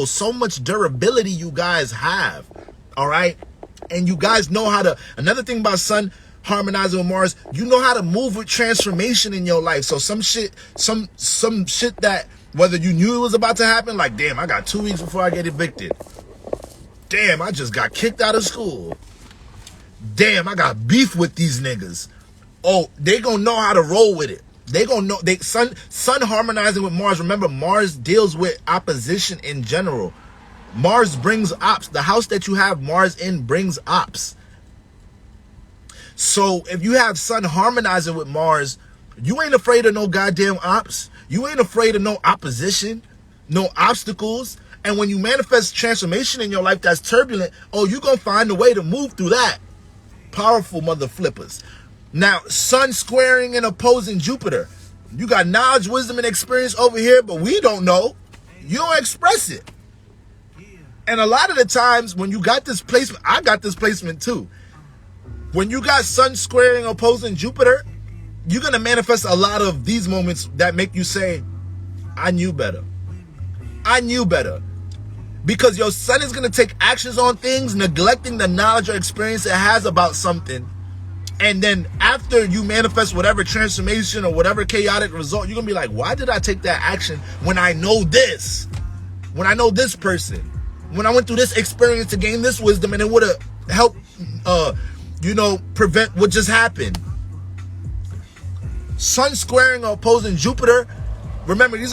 So much durability you guys have. All right? And you guys know how to, another thing about Sun harmonizing with Mars, you know how to move with transformation in your life. So some shit that, whether you knew it was about to happen, like, damn, I got 2 weeks before I get evicted. Damn, I just got kicked out of school. Damn, I got beef with these niggas. Oh, they gonna know how to roll with it. They gonna know. Sun harmonizing with Mars. Remember, Mars deals with opposition in general. Mars brings ops. The house that you have Mars in brings ops. So if you have Sun harmonizing with Mars, you ain't afraid of no goddamn ops. You ain't afraid of no opposition, no obstacles. And when you manifest transformation in your life that's turbulent, oh, you gonna find a way to move through that. Powerful mother flippers. Now, Sun squaring and opposing Jupiter. You got knowledge, wisdom, and experience over here, but we don't know. You don't express it. And a lot of the times when you got this placement, I got this placement too. When you got Sun squaring opposing Jupiter, you're going to manifest a lot of these moments that make you say, I knew better. I knew better. Because your Sun is going to take actions on things, neglecting the knowledge or experience it has about something. And then after you manifest whatever transformation or whatever chaotic result, you're going to be like, why did I take that action when I know this? When I know this person? When I went through this experience to gain this wisdom and it would have helped, prevent what just happened. Sun squaring or opposing Jupiter. Remember, these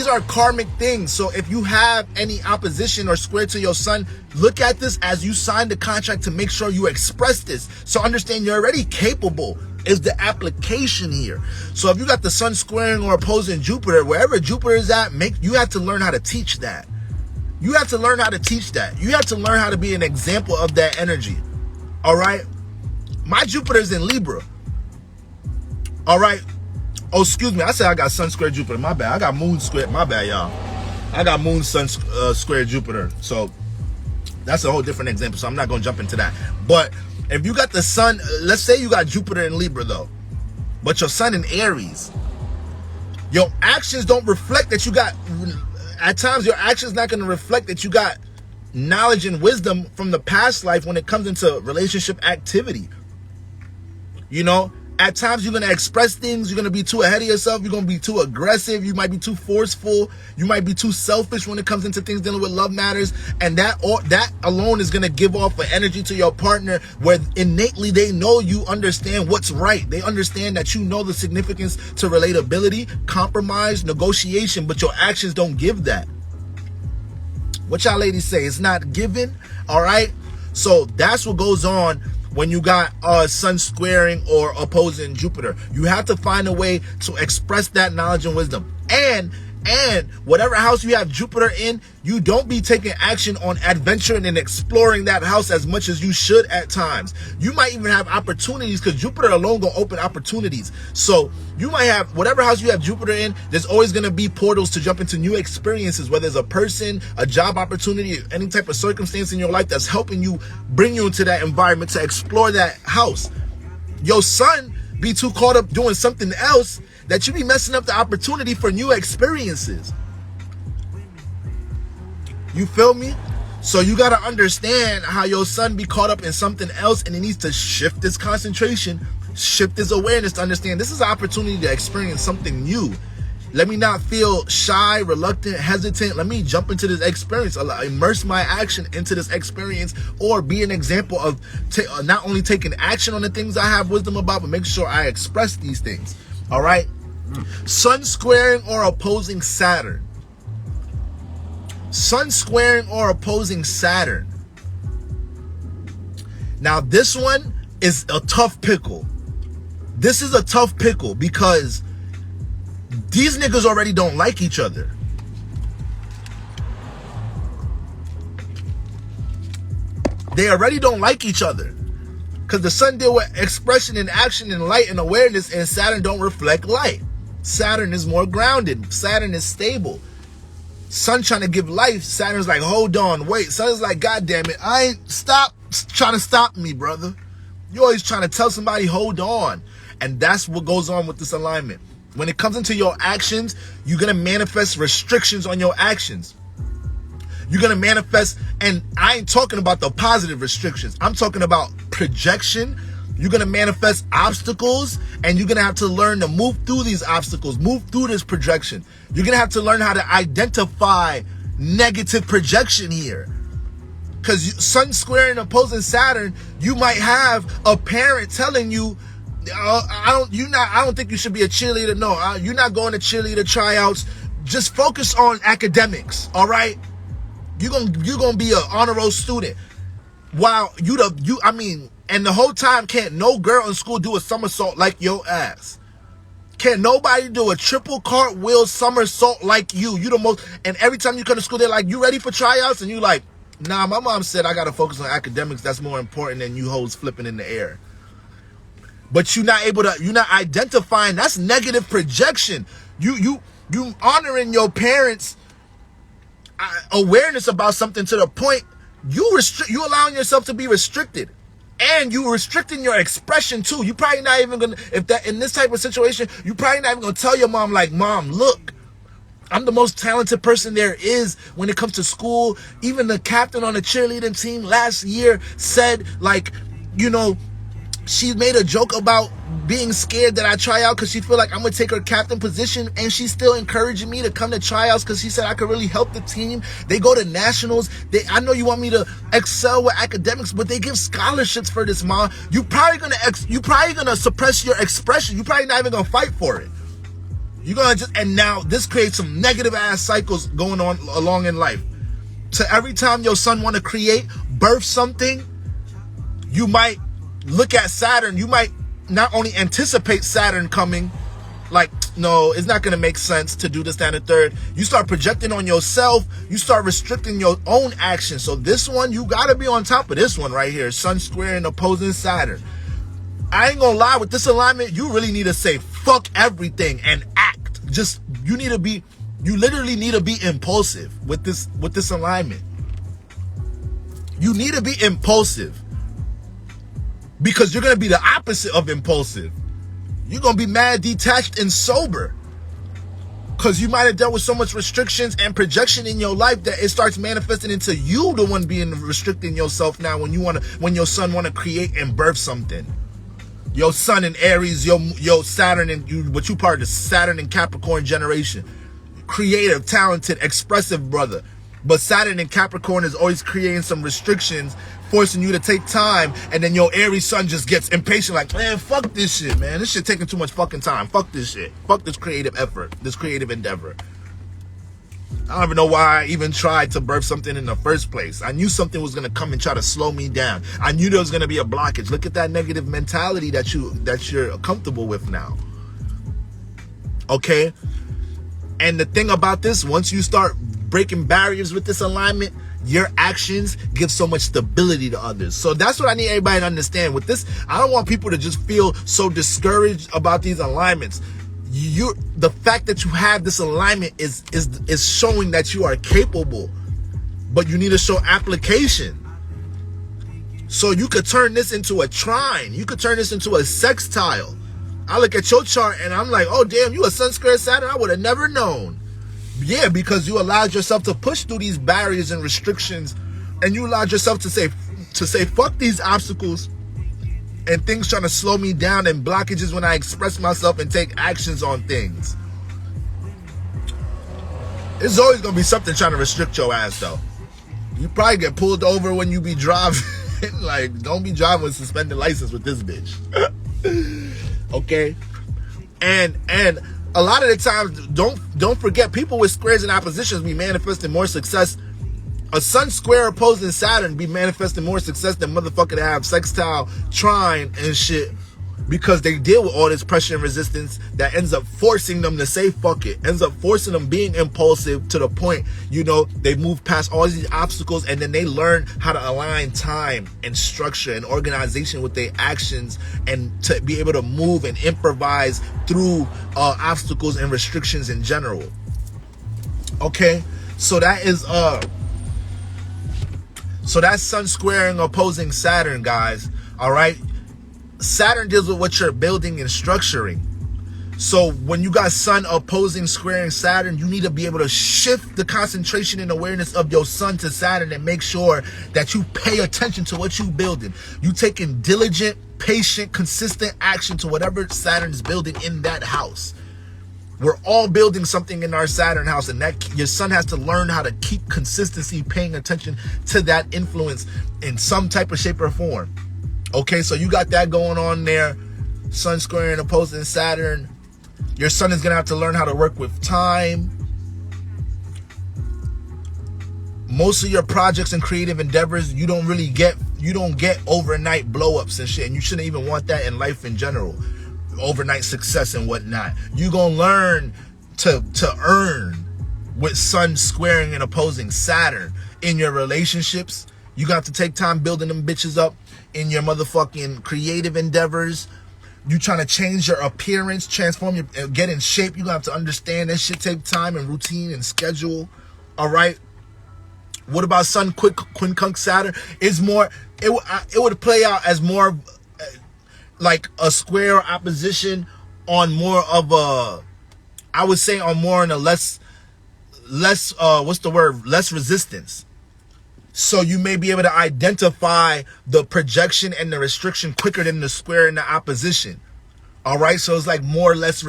are karmic things. So if you have any opposition or square to your Sun, look at this as you signed the contract to make sure you express this. So understand you're already capable is the application here. So if you got the Sun squaring or opposing Jupiter, wherever Jupiter is at, you have to learn how to teach that. You have to learn how to teach that. You have to learn how to be an example of that energy. All right? My Jupiter's in Libra. All right? Oh, excuse me. I said I got Sun square Jupiter. My bad. I got Moon square. My bad, y'all. I got Moon Sun square Jupiter. So that's a whole different example. So I'm not going to jump into that. But if you got the Sun, let's say you got Jupiter in Libra though, but your Sun in Aries, your actions don't reflect that you got, at times your actions not going to reflect that you got knowledge and wisdom from the past life when it comes into relationship activity. You know, at times you're going to express things, you're going to be too ahead of yourself, you're going to be too aggressive, you might be too forceful, you might be too selfish when it comes into things dealing with love matters, and that alone is going to give off an energy to your partner where innately they know you understand what's right. They understand that you know the significance to relatability, compromise, negotiation, but your actions don't give that. What y'all ladies say? It's not given, all right? So that's what goes on when you got Sun squaring or opposing Jupiter. You have to find a way to express that knowledge and wisdom. And whatever house you have Jupiter in, you don't be taking action on adventuring and exploring that house as much as you should at times. You might even have opportunities because Jupiter alone gonna open opportunities. So you might have, whatever house you have Jupiter in, there's always gonna be portals to jump into new experiences, whether it's a person, a job opportunity, any type of circumstance in your life that's helping you, bring you into that environment to explore that house. Your Sun be too caught up doing something else that you be messing up the opportunity for new experiences. You feel me? So you got to understand how your Sun be caught up in something else, and it needs to shift this concentration, shift this awareness to understand this is an opportunity to experience something new. Let me not feel shy, reluctant, hesitant. Let me jump into this experience, immerse my action into this experience, or be an example of not only taking action on the things I have wisdom about, but make sure I express these things. All right? Sun squaring or opposing Saturn. Sun squaring or opposing Saturn. Now, this one is a tough pickle. This is a tough pickle because these niggas already don't like each other. They already don't like each other. Because the sun deal with expression and action and light and awareness, and Saturn don't reflect light. Saturn is more grounded. Saturn is stable. Sun trying to give life. Saturn's like, hold on, wait. Saturn's like, God damn it, I ain't trying to stop me, brother. You're always trying to tell somebody, hold on. And that's what goes on with this alignment. When it comes into your actions, you're going to manifest restrictions on your actions. You're going to manifest, and I ain't talking about the positive restrictions. I'm talking about projection. You're going to manifest obstacles, and you're going to have to learn to move through these obstacles, move through this projection. You're going to have to learn how to identify negative projection here. Because Sun squaring opposing Saturn, you might have a parent telling you, I don't think you should be a cheerleader. No, you're not going to cheerleader tryouts. Just focus on academics. All right, you're gonna be an honor roll student. While and the whole time can't no girl in school do a somersault like your ass. Can't nobody do a triple cartwheel somersault like you. You the most. And every time you come to school, they're like, "You ready for tryouts?" And you like, "Nah, my mom said I gotta focus on academics. That's more important than you hoes flipping in the air." But you're not identifying. That's negative projection. You honoring your parents' awareness about something to the point you allowing yourself to be restricted, and you restricting your expression too. You probably not even gonna, if that in this type of situation, you probably not even gonna tell your mom like, "Mom, look, I'm the most talented person there is when it comes to school." Even the captain on the cheerleading team last year said, like, she made a joke about being scared that I try out because she feel like I'm going to take her captain position, and she's still encouraging me to come to tryouts because she said I could really help the team. They go to nationals. I know you want me to excel with academics, but they give scholarships for this, Mom. You probably gonna suppress your expression. You probably not even gonna fight for it. You're gonna and now this creates some negative ass cycles going on along in life. So every time your son want to create, birth something, you might look at Saturn. You might not only anticipate Saturn coming, like, no, it's not going to make sense to do this, that, and the third. You start projecting on yourself. You start restricting your own actions. So this one, you got to be on top of this one right here. Sun squaring opposing Saturn. I ain't going to lie, with this alignment, you really need to say fuck everything and act. You literally need to be impulsive with this alignment. You need to be impulsive. Because you're going to be the opposite of impulsive. You're going to be mad, detached, and sober. Because you might have dealt with so much restrictions and projection in your life that it starts manifesting into you the one being restricting yourself now when your son want to create and birth something. Your son in Aries, your Saturn, but you part of the Saturn and Capricorn generation. Creative, talented, expressive brother. But Saturn and Capricorn is always creating some restrictions, forcing you to take time, and then your Aries sun just gets impatient, like, man, fuck this shit, man. This shit taking too much fucking time. Fuck this shit. Fuck this creative effort, this creative endeavor. I don't even know why I even tried to birth something in the first place. I knew something was going to come and try to slow me down. I knew there was going to be a blockage. Look at that negative mentality that you're comfortable with now. Okay? And the thing about this, once you start breaking barriers with this alignment, your actions give so much stability to others. So that's what I need everybody to understand. With this, I don't want people to just feel so discouraged about these alignments. The fact that you have this alignment is showing that you are capable, but you need to show application. So you could turn this into a trine. You could turn this into a sextile. I look at your chart and I'm like, oh damn, you a Sun square Saturn? I would have never known. Yeah, because you allowed yourself to push through these barriers and restrictions, and you allowed yourself to say fuck these obstacles and things trying to slow me down and blockages when I express myself and take actions on things. There's always gonna be something trying to restrict your ass though. You probably get pulled over when you be driving. Like, don't be driving with suspended license with this bitch. Okay? And a lot of the times, don't forget, people with squares and oppositions be manifesting more success. A Sun square opposing Saturn be manifesting more success than motherfucker to have sextile, trine, and shit, because they deal with all this pressure and resistance that ends up forcing them to say fuck it, ends up forcing them being impulsive to the point, you know, they move past all these obstacles, and then they learn how to align time and structure and organization with their actions, and to be able to move and improvise through obstacles and restrictions in general. Okay, so that is so that's Sun squaring opposing Saturn, guys. All right, Saturn deals with what you're building and structuring. So when you got Sun opposing squaring Saturn, you need to be able to shift the concentration and awareness of your Sun to Saturn and make sure that you pay attention to what you're building. You taking diligent, patient, consistent action to whatever Saturn is building in that house. We're all building something in our Saturn house, and that your Sun has to learn how to keep consistency, paying attention to that influence in some type of shape or form. Okay, so you got that going on there. Sun squaring opposing Saturn. Your Sun is gonna have to learn how to work with time. Most of your projects and creative endeavors, you don't get overnight blow-ups and shit, and you shouldn't even want that in life in general. Overnight success and whatnot. You're gonna learn to earn with Sun squaring and opposing Saturn in your relationships. You got to take time building them bitches up. In your motherfucking creative endeavors, you trying to change your appearance, transform your, get in shape. You have to understand that shit take time and routine and schedule. All right. What about Sun quincunx Saturn? It's more. It would play out as more like a square opposition on more of a, I would say on more in a less what's the word? Less resistance. So you may be able to identify the projection and the restriction quicker than the square and the opposition. All right. So it's like less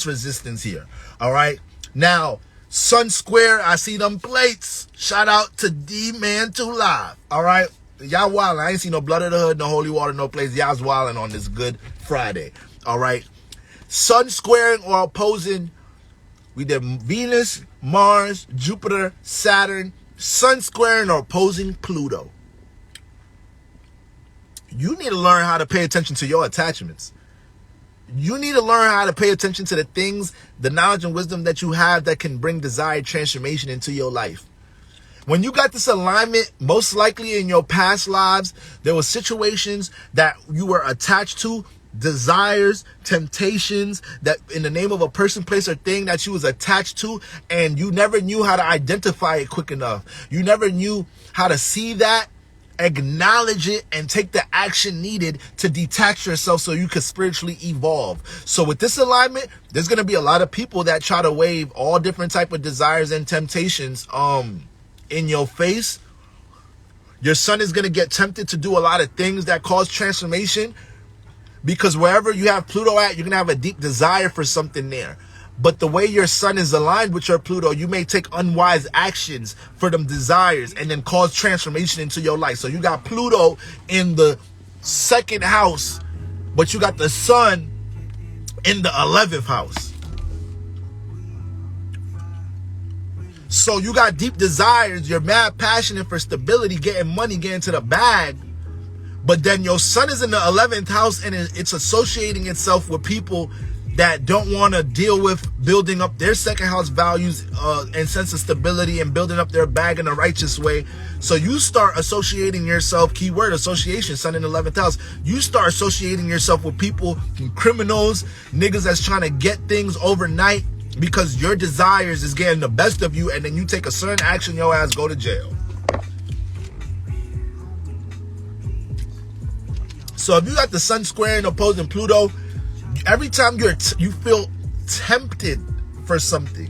resistance here. All right. Now, Sun square, I see them plates. Shout out to D-Man 2 Live. All right. Y'all wildin'. I ain't see no blood of the hood, no holy water, no place. Y'all's wildin' on this Good Friday. All right. Sun squaring or opposing. We did Venus, Mars, Jupiter, Saturn. Sun squaring or opposing Pluto. You need to learn how to pay attention to your attachments. You need to learn how to pay attention to the things, the knowledge and wisdom that you have that can bring desired transformation into your life. When you got this alignment, most likely in your past lives, there were situations that you were attached to, desires, temptations, that in the name of a person, place, or thing that you was attached to, and you never knew how to identify it quick enough. You never knew how to see that, acknowledge it, and take the action needed to detach yourself so you could spiritually evolve. So with this alignment, there's going to be a lot of people that try to wave all different type of desires and temptations in your face. Your Sun is going to get tempted to do a lot of things that cause transformation, because wherever you have Pluto at, you're going to have a deep desire for something there. But the way your Sun is aligned with your Pluto, you may take unwise actions for them desires and then cause transformation into your life. So you got Pluto in the 2nd house, but you got the Sun in the 11th house. So you got deep desires. You're mad passionate for stability, getting money, getting to the bag. But then your Sun is in the 11th house, and it's associating itself with people that don't want to deal with building up their 2nd house values and sense of stability and building up their bag in a righteous way. So you start associating yourself, keyword association, Sun in the 11th house. You start associating yourself with people, criminals, niggas that's trying to get things overnight because your desires is getting the best of you, and then you take a certain action, your ass go to jail. So if you got the Sun squaring opposing Pluto, every time you feel tempted for something,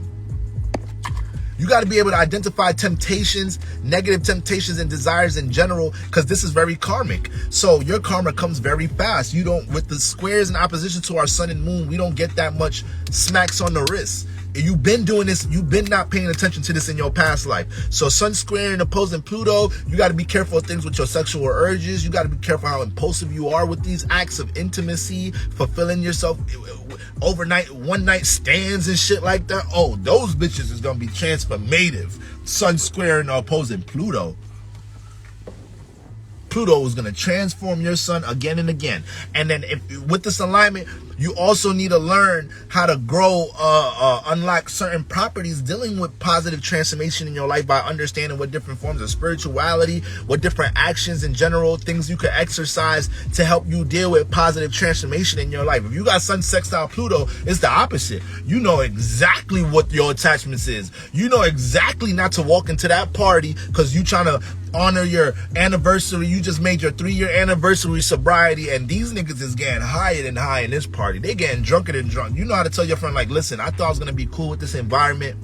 you got to be able to identify temptations, negative temptations, and desires in general, because this is very karmic. So your karma comes very fast. You don't, with the squares and opposition to our Sun and Moon, we don't get that much smacks on the wrist. You've been doing this. You've been not paying attention to this in your past life. So Sun squaring and opposing Pluto, you got to be careful of things with your sexual urges. You got to be careful how impulsive you are with these acts of intimacy, fulfilling yourself overnight, one night stands and shit like that. Oh, those bitches is going to be transformative. Sun squaring or opposing Pluto. Pluto is going to transform your sun again and again. And then with this alignment, you also need to learn how to grow, unlock certain properties dealing with positive transformation in your life by understanding what different forms of spirituality, what different actions in general, things you can exercise to help you deal with positive transformation in your life. If you got Sun sextile Pluto, it's the opposite. You know exactly what your attachments is. You know exactly not to walk into that party because you trying to honor your anniversary. You just made your 3-year anniversary sobriety, and these niggas is getting higher and higher in this party. They getting drunker and drunk. You know how to tell your friend, like, listen, I thought I was gonna be cool with this environment.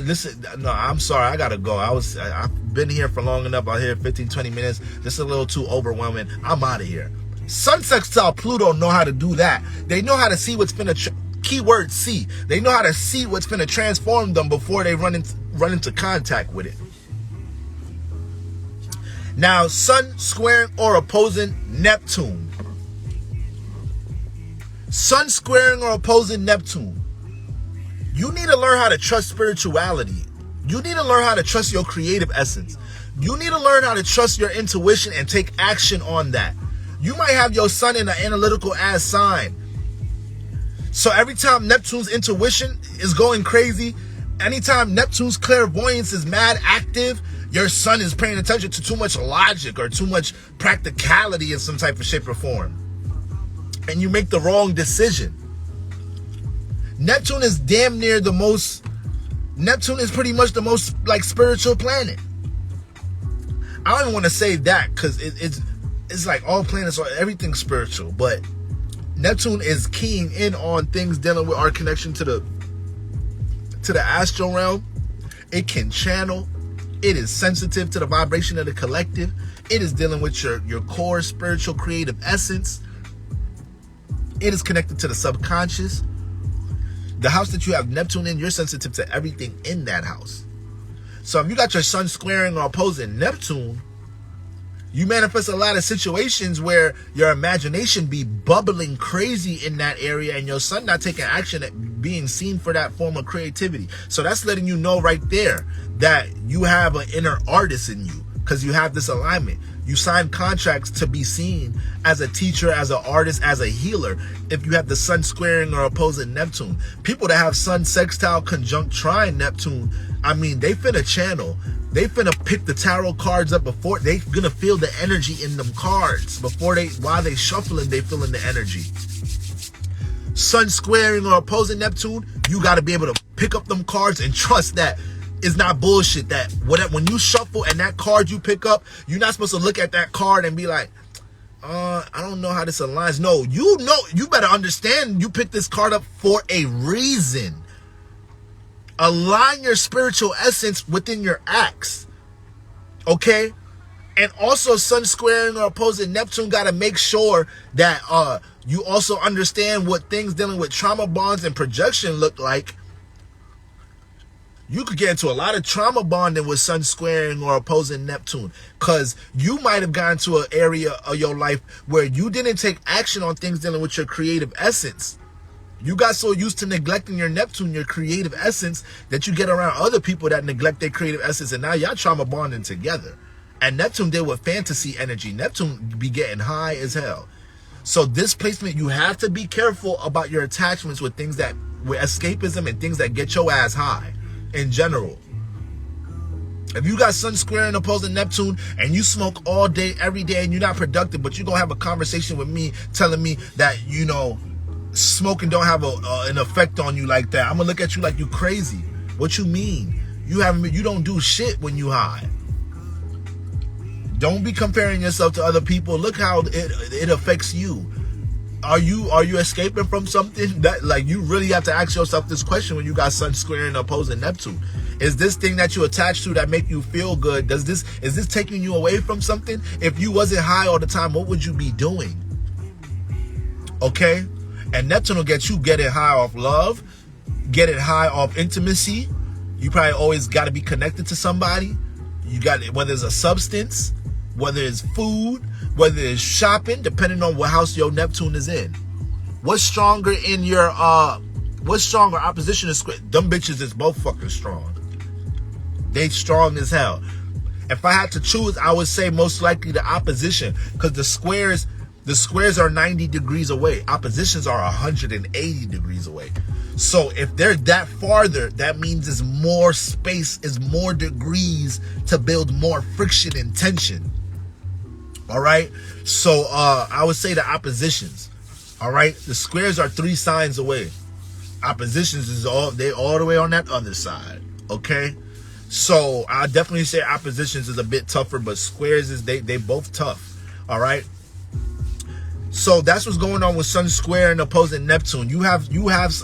Listen, no, I'm sorry, I gotta go. I've been here for long enough. I'm here 15-20 minutes. This is a little too overwhelming. I'm out of here. Sun sextile Pluto know how to do that. They know how to see what's finna keyword see. They know how to see what's finna transform them before they run into contact with it. Now, Sun squaring or opposing Neptune. Sun squaring or opposing Neptune. You need to learn how to trust spirituality. You need to learn how to trust your creative essence. You need to learn how to trust your intuition and take action on that. You might have your sun in an analytical ass sign. So every time Neptune's intuition is going crazy, anytime Neptune's clairvoyance is mad active, your sun is paying attention to too much logic or too much practicality in some type of shape or form. And you make the wrong decision. Neptune is damn near the most, Neptune is pretty much the most like spiritual planet. I don't even want to say that because it's like all planets are everything spiritual, but Neptune is keying in on things dealing with our connection to the astral realm. It can channel. It is sensitive to the vibration of the collective. It is dealing with your core spiritual creative essence. It is connected to the subconscious. The house that you have Neptune in, you're sensitive to everything in that house. So if you got your sun squaring or opposing Neptune, you manifest a lot of situations where your imagination be bubbling crazy in that area and your sun not taking action at being seen for that form of creativity. So that's letting you know right there that you have an inner artist in you because you have this alignment. You sign contracts to be seen as a teacher, as an artist, as a healer. If you have the sun squaring or opposing Neptune, people that have sun sextile conjunct trine Neptune, I mean, they finna channel. They finna pick the tarot cards up before they gonna feel the energy in them cards while they shuffling, they feeling the energy. Sun squaring or opposing Neptune, you gotta be able to pick up them cards and trust that it's not bullshit. That when you shuffle and that card you pick up, you're not supposed to look at that card and be like, I don't know how this aligns. No, you better understand you picked this card up for a reason. Align your spiritual essence within your acts. Okay? And also sun squaring or opposing Neptune got to make sure that you also understand what things dealing with trauma bonds and projection look like. You could get into a lot of trauma bonding with sun squaring or opposing Neptune because you might have gotten to an area of your life where you didn't take action on things dealing with your creative essence. You got so used to neglecting your Neptune, your creative essence, that you get around other people that neglect their creative essence, and now y'all trauma bonding together. And Neptune deal with fantasy energy. Neptune be getting high as hell. So this placement, you have to be careful about your attachments with things that, with escapism and things that get your ass high in general. If you got sun squaring opposing Neptune and you smoke all day, every day, and you're not productive, but you're going to have a conversation with me telling me that, you know, smoking don't have an effect on you like that, I'm gonna look at you like you crazy. What you mean? You don't do shit when you high. Don't be comparing yourself to other people. Look how it affects you. Are you escaping from something? That, like, you really have to ask yourself this question when you got sun squaring opposing Neptune. Is this thing that you attach to that make you feel good, is this taking you away from something? If you wasn't high all the time, what would you be doing? Okay? And Neptune will get you getting high off love, getting high off intimacy. You probably always got to be connected to somebody. You got, whether it's a substance, whether it's food, whether it's shopping, depending on what house your Neptune is in. What's stronger in your what's stronger? Opposition to square. Them bitches is both fucking strong. They strong as hell. If I had to choose, I would say most likely the opposition, because the squares are 90 degrees away. Oppositions are 180 degrees away. So if they're that farther, that means it's more space, is more degrees to build more friction and tension. All right. So I would say the oppositions. All right. The squares are 3 signs away. Oppositions is all the way on that other side. Okay. So I definitely say oppositions is a bit tougher, but squares is they both tough. All right. So that's what's going on with Sun square and opposing Neptune. You have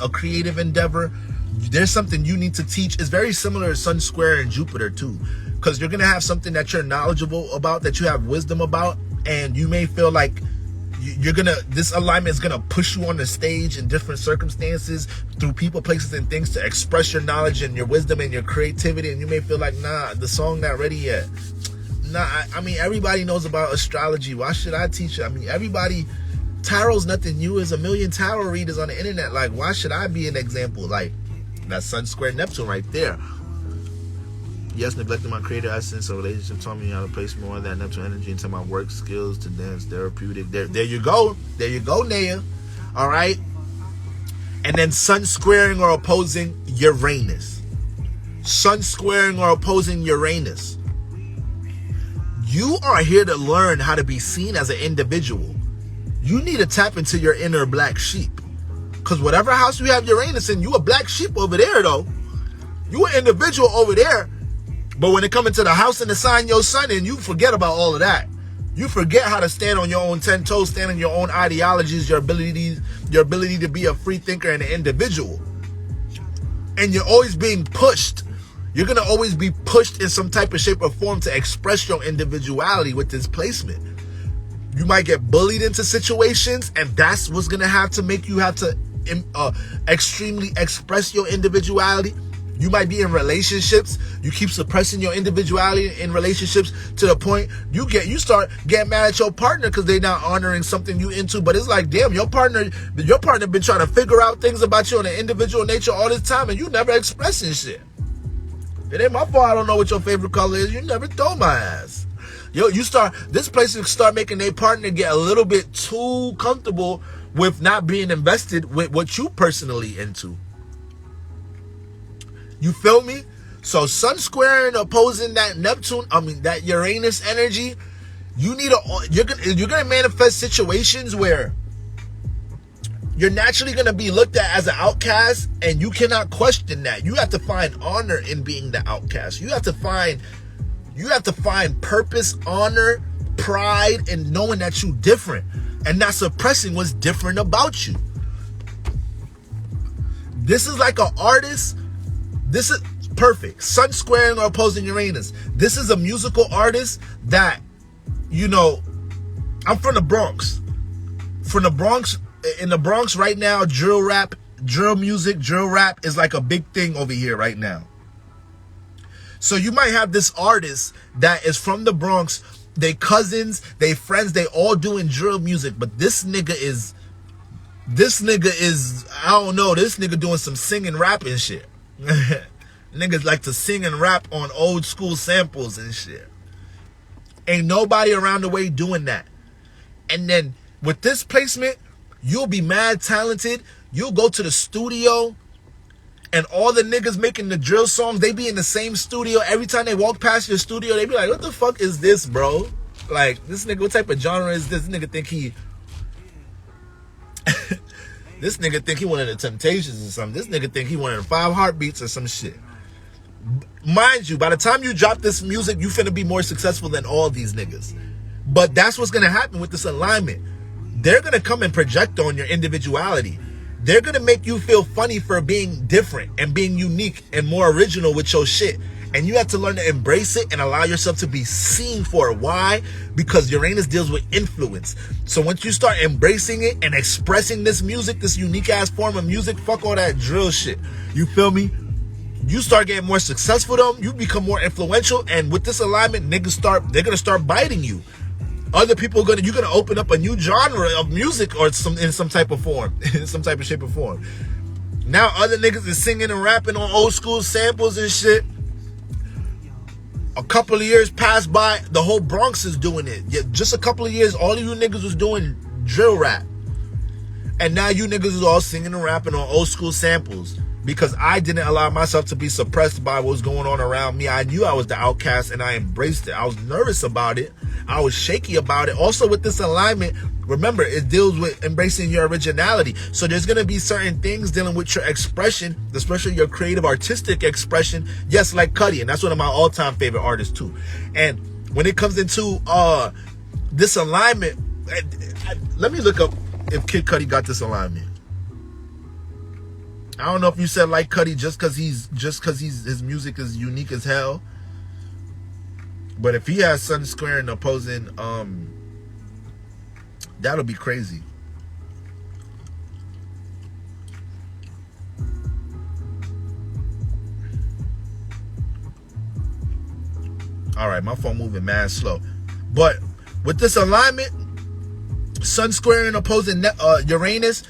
a creative endeavor. There's something you need to teach. It's very similar to Sun square and Jupiter too, because you're gonna have something that you're knowledgeable about, that you have wisdom about, and you may feel like this alignment is gonna push you on the stage in different circumstances through people, places, and things to express your knowledge and your wisdom and your creativity. And you may feel like, nah, the song not ready yet. Nah, I mean, everybody knows about astrology. Why should I teach it? I mean, tarot's nothing new. There's a million tarot readers on the internet. Like, why should I be an example? Like, that Sun square Neptune right there. Yes, neglecting my creative essence. So relationship taught me how to place more of that Neptune energy into my work skills, to dance, therapeutic. There you go. There you go, Naya. All right. And then Sun squaring or opposing Uranus. Sun squaring or opposing Uranus. You are here to learn how to be seen as an individual. You need to tap into your inner black sheep. Because whatever house you have Uranus in, you a black sheep over there, though. You an individual over there. But when it comes into the house and the sign your sun in, you forget about all of that. You forget how to stand on your own 10 toes, stand on your own ideologies, your ability to be a free thinker and an individual. And you're always being pushed. You're going to always be pushed in some type of shape or form to express your individuality with this placement. You might get bullied into situations, and that's what's going to have to make you have to extremely express your individuality. You might be in relationships. You keep suppressing your individuality in relationships to the point you start getting mad at your partner because they're not honoring something you into. But it's like, damn, your partner been trying to figure out things about you on an individual nature all this time, and you never expressing shit. It ain't my fault I don't know what your favorite color is. You never told my ass. This place will start making their partner get a little bit too comfortable with not being invested with what you personally into. You feel me? So Sun squaring opposing that that Uranus energy, you're gonna manifest situations where you're naturally gonna be looked at as an outcast, and you cannot question that. You have to find honor in being the outcast. You have to find purpose, honor, pride, and knowing that you're different and not suppressing what's different about you. This is like an artist. This is perfect. Sun squaring or opposing Uranus. This is a musical artist that, I'm from the Bronx. In the Bronx right now, drill rap is like a big thing over here right now. So you might have this artist that is from the Bronx, they cousins, they friends, they all doing drill music, but this nigga is, I don't know, this nigga doing some singing, rapping shit. Niggas like to sing and rap on old school samples and shit. Ain't nobody around the way doing that. And then with this placement, you'll be mad talented. You'll go to the studio, and all the niggas making the drill songs, they be in the same studio. Every time they walk past your studio, they be like, what the fuck is this, bro? Like, this nigga, what type of genre is this? This nigga think he this nigga think he one of the Temptations or something. This nigga think he one of the 5 Heartbeats or some shit. Mind you, by the time you drop this music, you finna be more successful than all these niggas. But that's what's gonna happen with this alignment. They're gonna come and project on your individuality. They're gonna make you feel funny for being different and being unique and more original with your shit. And you have to learn to embrace it and allow yourself to be seen for it. Why? Because Uranus deals with influence. So once you start embracing it and expressing this music, this unique ass form of music, fuck all that drill shit. You feel me? You start getting more successful though, you become more influential, and with this alignment, they're gonna start biting you. Other people you're gonna open up a new genre of music or in some type of form, in some type of shape or form. Now other niggas is singing and rapping on old school samples and shit. A couple of years passed by, the whole Bronx is doing it. Yeah, just a couple of years, all of you niggas was doing drill rap. And now you niggas is all singing and rapping on old school samples. Because I didn't allow myself to be suppressed by what was going on around me. I knew I was the outcast and I embraced it. I was nervous about it. I was shaky about it. Also with this alignment, remember, it deals with embracing your originality. So there's going to be certain things dealing with your expression, especially your creative artistic expression. Yes, like Cudi, and that's one of my all-time favorite artists too. And when it comes into this alignment, let me look up if Kid Cudi got this alignment. I don't know if you said like Cudi just because his music is unique as hell. But if he has Sun square and opposing, that'll be crazy. All right, my phone moving mad slow. But with this alignment, Sun square and opposing Uranus,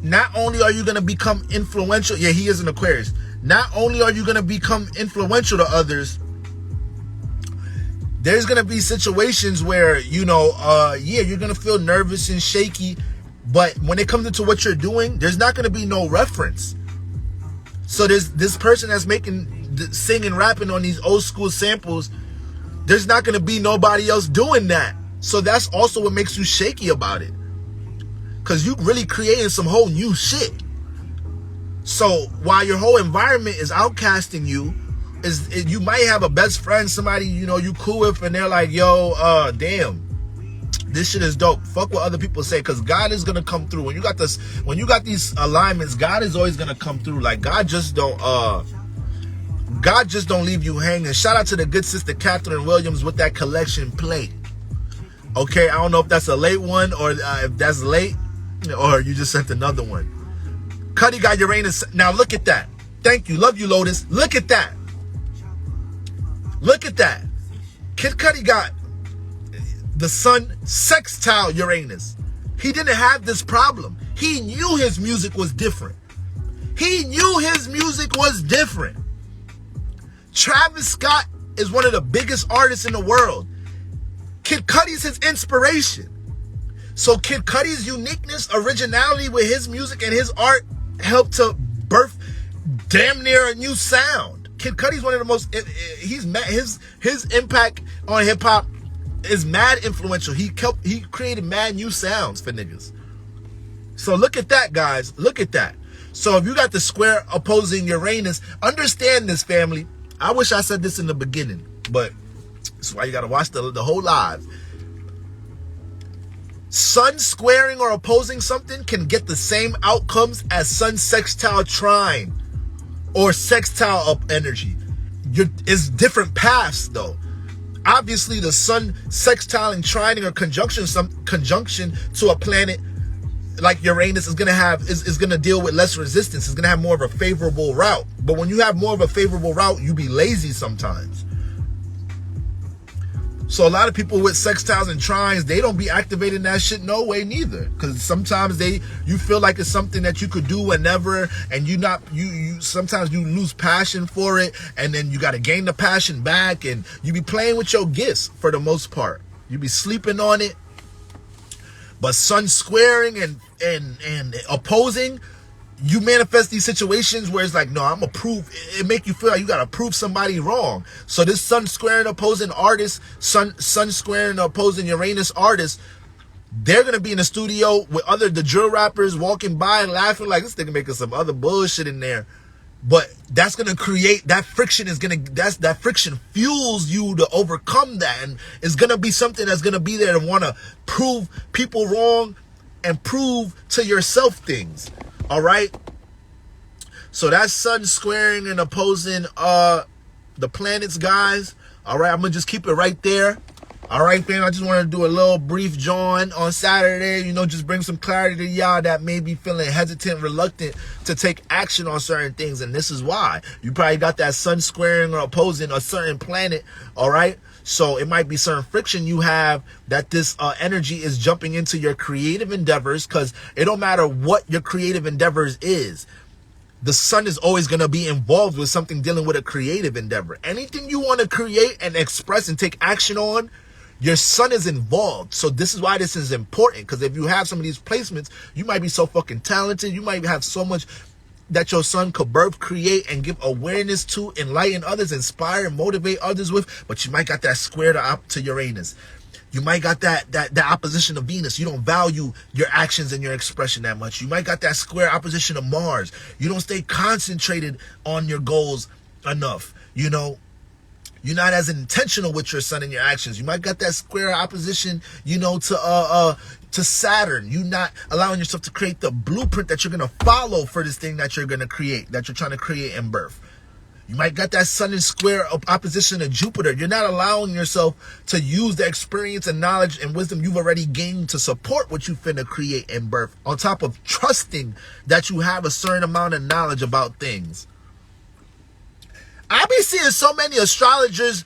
not only are you going to become influential, yeah, he is an Aquarius. Not only are you going to become influential to others, there's going to be situations where, you know, yeah, you're going to feel nervous and shaky. But when it comes into what you're doing, there's not going to be no reference. So there's this person that's singing, rapping on these old school samples. There's not going to be nobody else doing that. So that's also what makes you shaky about it. Because you really creating some whole new shit. So while your whole environment is outcasting you, you might have a best friend, somebody you know you cool with, and they're like, yo, damn, this shit is dope. Fuck what other people say, because God is gonna come through. When you got these alignments, God is always gonna come through. Like God just don't leave you hanging. Shout out to the good sister Catherine Williams with that collection plate. Okay, I don't know if that's a late one or if that's late, or you just sent another one. Cudi got Uranus. Now look at that. Thank you. Love you, Lotus. Look at that. Look at that. Kid Cudi got the Sun sextile Uranus. He didn't have this problem. He knew his music was different. He knew his music was different. Travis Scott is one of the biggest artists in the world. Kid Cudi's his inspiration. So Kid Cudi's uniqueness, originality with his music and his art helped to birth damn near a new sound. Kid Cudi's one of the most, his impact on hip hop is mad influential. He created mad new sounds for niggas. So look at that, guys. Look at that. So if you got the square opposing Uranus, understand this, family. I wish I said this in the beginning, but that's why you got to watch the whole live. Sun squaring or opposing something can get the same outcomes as Sun sextile trine or sextile up energy. It's different paths though. Obviously, the Sun sextile and trining or conjunction to a planet like Uranus is gonna deal with less resistance. It's gonna have more of a favorable route. But when you have more of a favorable route, you be lazy sometimes. So a lot of people with sextiles and trines, they don't be activating that shit no way neither. Because sometimes you feel like it's something that you could do whenever, and sometimes you lose passion for it, and then you got to gain the passion back, and you be playing with your gifts for the most part. You be sleeping on it. But Sun squaring and opposing, you manifest these situations where it's like, no, I'm gonna prove. It make you feel like you gotta prove somebody wrong. So this Sun squaring opposing artist, Sun squaring opposing Uranus artist, they're gonna be in the studio with the drill rappers walking by and laughing like this nigga making some other bullshit in there. But that's gonna create that friction. That friction fuels you to overcome that, and it's gonna be something that's gonna be there to want to prove people wrong and prove to yourself things. All right. So that's sun squaring and opposing the planets, guys. All right, I'm gonna just keep it right there. All right, fam, I just want to do a little brief John on Saturday, you know, just bring some clarity to y'all that may be feeling hesitant, reluctant to take action on certain things. And this is why. You probably got that sun squaring or opposing a certain planet, all right? So it might be certain friction you have that this energy is jumping into your creative endeavors, because it don't matter what your creative endeavors is. The sun is always going to be involved with something dealing with a creative endeavor. Anything you want to create and express and take action on, your sun is involved. So this is why this is important, because if you have some of these placements, you might be so fucking talented. You might have so much that your sun could birth, create, and give awareness to, enlighten others, inspire, and motivate others with. But you might got that square to Uranus. You might got that opposition of Venus. You don't value your actions and your expression that much. You might got that square opposition of Mars. You don't stay concentrated on your goals enough. You know, you're not as intentional with your sun and your actions. You might got that square opposition, you know, to Saturn. You're not allowing yourself to create the blueprint that you're going to follow for this thing that you're going to create, that you're trying to create and birth. You might got that sun and square opposition to Jupiter. You're not allowing yourself to use the experience and knowledge and wisdom you've already gained to support what you finna create and birth, on top of trusting that you have a certain amount of knowledge about things. I be seeing so many astrologers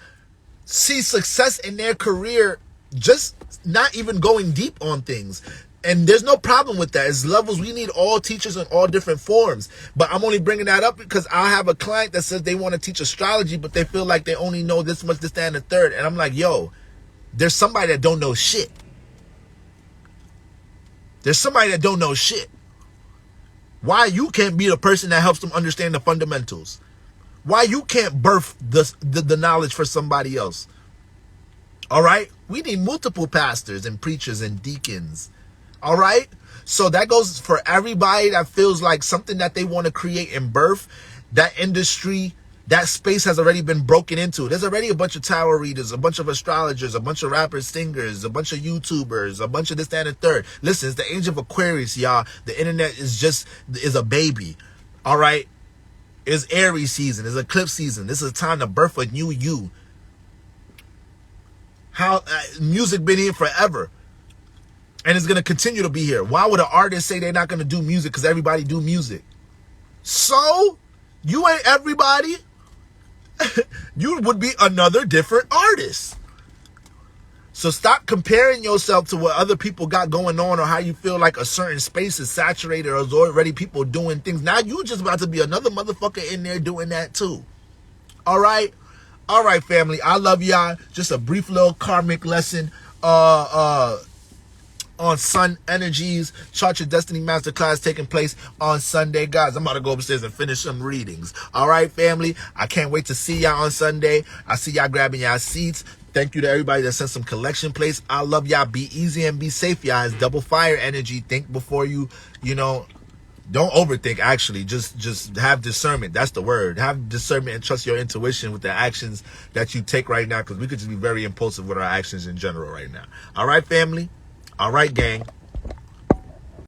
see success in their career just not even going deep on things. And there's no problem with that. As levels, we need all teachers in all different forms. But I'm only bringing that up because I have a client that says they want to teach astrology, but they feel like they only know this much, this, that, and the third. And I'm like, yo, there's somebody that don't know shit. There's somebody that don't know shit. Why you can't be the person that helps them understand the fundamentals? Why you can't birth the knowledge for somebody else? All right? We need multiple pastors and preachers and deacons. All right? So that goes for everybody that feels like something that they want to create and birth. That industry, that space has already been broken into. There's already a bunch of tarot readers, a bunch of astrologers, a bunch of rappers, singers, a bunch of YouTubers, a bunch of this, that, and the third. Listen, it's the age of Aquarius, y'all. The internet is a baby. All right? It's Aries season. It's eclipse season. This is a time to birth a new you. How music been here forever. And it's going to continue to be here. Why would an artist say they're not going to do music? Because everybody do music. So, you ain't everybody. You would be another different artist. So stop comparing yourself to what other people got going on, or how you feel like a certain space is saturated or there's already people doing things. Now you just about to be another motherfucker in there doing that too. All right? All right, family. I love y'all. Just a brief little karmic lesson on sun energies. Chart Your Destiny Masterclass taking place on Sunday. Guys, I'm about to go upstairs and finish some readings. All right, family. I can't wait to see y'all on Sunday. I see y'all grabbing y'all seats. Thank you to everybody that sent some collection plates. I love y'all. Be easy and be safe, y'all. It's double fire energy. Think before you know, don't overthink, actually. Just have discernment. That's the word. Have discernment and trust your intuition with the actions that you take right now, because we could just be very impulsive with our actions in general right now. All right, family? All right, gang.